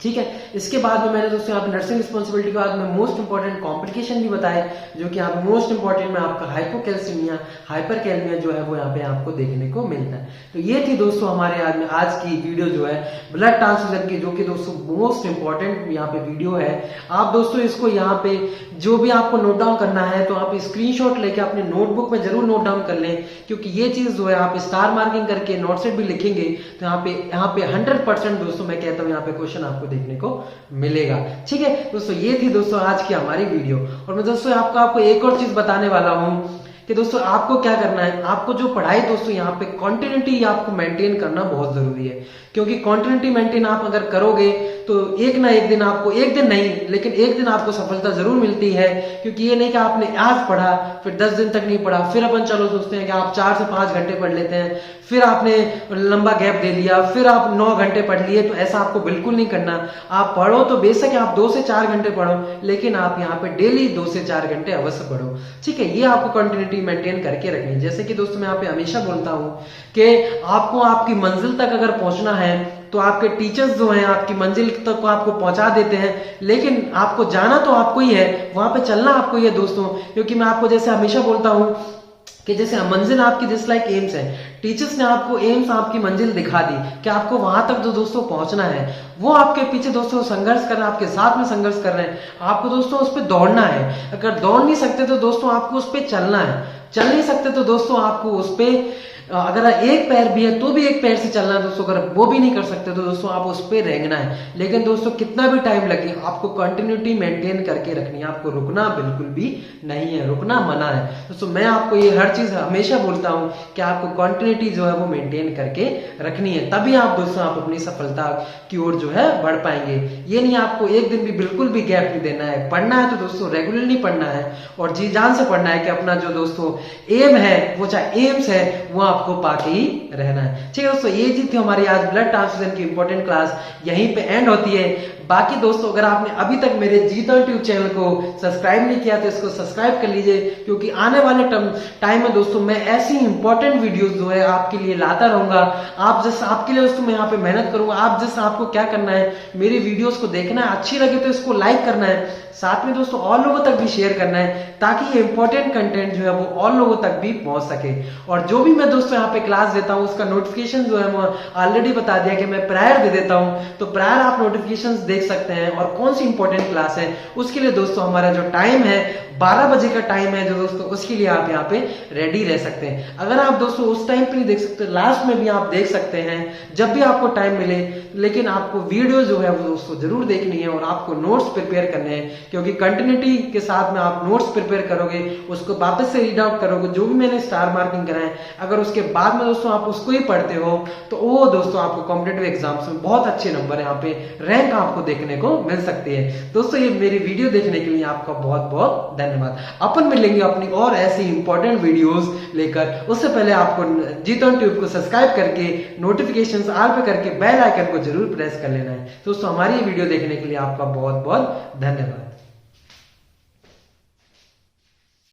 [SPEAKER 1] ठीक है। इसके बाद में मैंने दोस्तों यहाँ पे नर्सिंग रिस्पॉन्सिबिलिटी के बाद में मोस्ट इंपॉर्टेंट कॉम्प्लिकेशन भी बताए, जो कि यहाँ पे मोस्ट इंपॉर्टेंट में आपका हाइपोकैल्सीमिया, हाइपरकैलमिया जो है वो यहाँ पे आपको देखने को मिलता है। तो ये थी दोस्तों हमारे आज की वीडियो जो है ब्लड ट्रांसफ्यूजन की, जो कि दोस्तों मोस्ट इंपॉर्टेंट यहाँ पे वीडियो है। आप दोस्तों इसको यहाँ पे जो भी आपको नोट डाउन करना है तो आप स्क्रीनशॉट लेके अपने नोटबुक में जरूर नोट डाउन कर लें, क्योंकि ये चीज जो है आप स्टार मार्किंग करके नोट सेट भी लिखेंगे तो यहाँ पे 100% दोस्तों मैं कहता हूँ यहाँ पे क्वेश्चन आपको देखने को मिलेगा, ठीक है। दोस्तों ये थी दोस्तों आज की हमारी वीडियो, और मैं दोस्तों आपको एक और चीज बताने वाला हूँ कि दोस्तों आपको क्या करना है, आपको जो पढ़ाई दोस्तों यहाँ पे कॉन्टिन्यूटी आपको मेंटेन करना बहुत जरूरी है, क्योंकि कॉन्टिन्यूटी मेंटेन आप अगर करोगे तो एक ना एक दिन आपको, एक दिन नहीं लेकिन एक दिन आपको सफलता जरूर मिलती है। क्योंकि ये नहीं कि आपने आज पढ़ा फिर 10 दिन तक नहीं पढ़ा, फिर अपन चलो सोचते हैं कि आप 4 से 5 घंटे पढ़ लेते हैं, फिर आपने लंबा गैप दे लिया, फिर आप 9 घंटे पढ़ लिए, तो ऐसा आपको बिल्कुल नहीं करना। आप पढ़ो तो बेशक आप 2 से 4 घंटे पढ़ो, लेकिन आप यहाँ पे डेली 2 से 4 घंटे अवश्य पढ़ो, ठीक है। ये आपको कंटिन्यूटी मेंटेन करके रखनी है। जैसे कि दोस्तों मैं यहाँ पे हमेशा बोलता हूँ कि आपको आपकी मंजिल तक अगर पहुंचना है तो आपके टीचर्स जो हैं आपकी मंजिल तक को आपको पहुंचा देते हैं, लेकिन आपको जाना तो आपको ही है, वहां पे चलना आपको ही है दोस्तों। क्योंकि मैं आपको जैसे हमेशा बोलता हूं कि जैसे मंजिल आपकी जस्ट लाइक एम्स है, टीचर्स ने आपको एम्स आपकी मंजिल दिखा दी कि आपको वहां तक जो दोस्तों पहुंचना है, वो आपके पीछे दोस्तों संघर्ष कर रहे हैं, आपके साथ में संघर्ष कर रहे हैं। आपको दोस्तों उस पर दौड़ना है। अगर दौड़ नहीं सकते तो दोस्तों आपको उस पर चलना है, चल नहीं सकते तो दोस्तों आपको उस पर, अगर एक पैर भी है तो भी एक पैर से चलना है दोस्तों। अगर वो भी नहीं कर सकते तो दोस्तों आप उस पर रेंगना है। लेकिन दोस्तों कितना भी टाइम लगे आपको कंटिन्यूटी मेंटेन करके रखनी है, आपको रुकना बिल्कुल भी नहीं है, रुकना मना है दोस्तों। मैं आपको ये हर चीज हमेशा बोलता हूं कि आपको कंटिन्यूटी जो है वो मेंटेन करके रखनी है, तभी आप दोस्तों आप अपनी सफलता की ओर जो है बढ़ पाएंगे। ये नहीं आपको एक दिन भी बिल्कुल भी गैप नहीं देना है। पढ़ना है तो दोस्तों रेगुलरली पढ़ना है और जी जान से पढ़ना है कि अपना जो दोस्तों एम है वो चाहे एम्स है वो आपको पाके ही रहना है, ठीक है दोस्तों। ये चीज थी हमारी आज ब्लड ट्रांसफ्यूजन की इंपॉर्टेंट क्लास, यहीं पे एंड होती है। बाकी दोस्तों अगर आपने अभी तक मेरे जीतन ट्यूब चैनल को सब्सक्राइब नहीं किया तो इसको सब्सक्राइब कर लीजिए, क्योंकि आने वाले टाइम में दोस्तों मैं ऐसी इंपॉर्टेंट वीडियोस जो है आपके लिए लाता रहूंगा। आप जैसे आपके लिए दोस्तों मैं यहाँ पे मेहनत करूंगा। आप जैसे आपको क्या करना है, मेरी वीडियोस को देखना है, अच्छी लगे तो इसको लाइक करना है, साथ में दोस्तों और लोगों तक भी शेयर करना है, ताकि ये इंपॉर्टेंट कंटेंट जो है वो और लोगों तक भी पहुंच सके। और जो भी मैं दोस्तों यहाँ पे क्लास देता हूँ उसका नोटिफिकेशन जो है मैं ऑलरेडी बता दिया कि मैं प्रायर दे देता हूँ, तो प्रायर आप नोटिफिकेशन देख सकते हैं। और कौन सी इंपॉर्टेंट क्लास है उसके लिए दोस्तों हमारा जो टाइम है 12 बजे का टाइम है जो दोस्तों, उसके लिए आप यहाँ पे रेडी रह सकते हैं। अगर आप दोस्तों उस टाइम पे नहीं देख सकते, लास्ट में भी आप देख सकते हैं जब भी आपको टाइम मिले, लेकिन आपको वीडियो जो है वो दोस्तों जरूर देखनी है और आपको नोट्स प्रिपेयर करने हैं, क्योंकि कंटिन्यूटी के साथ में आप नोट्स प्रिपेयर करोगे, उसको वापस से रीड आउट करोगे, जो भी मैंने स्टार मार्किंग करा है, अगर उसके बाद में दोस्तों आप उसको ही पढ़ते हो तो वो दोस्तों आपको कॉम्पिटिटिव एग्जाम्स में बहुत अच्छे नंबर यहाँ पे रैंक आपको देखने को मिल सकती है। दोस्तों ये मेरी वीडियो देखने के लिए आपका बहुत बहुत धन्यवाद। अपन मिलेंगे अपनी और ऐसी इंपॉर्टेंट वीडियोस लेकर। उससे पहले आपको जीतन ट्यूब को सब्सक्राइब करके नोटिफिकेशंस ऑल पे करके बेल आइकन को जरूर प्रेस कर लेना है। दोस्तों हमारी वीडियो देखने के लिए आपका बहुत बहुत धन्यवाद।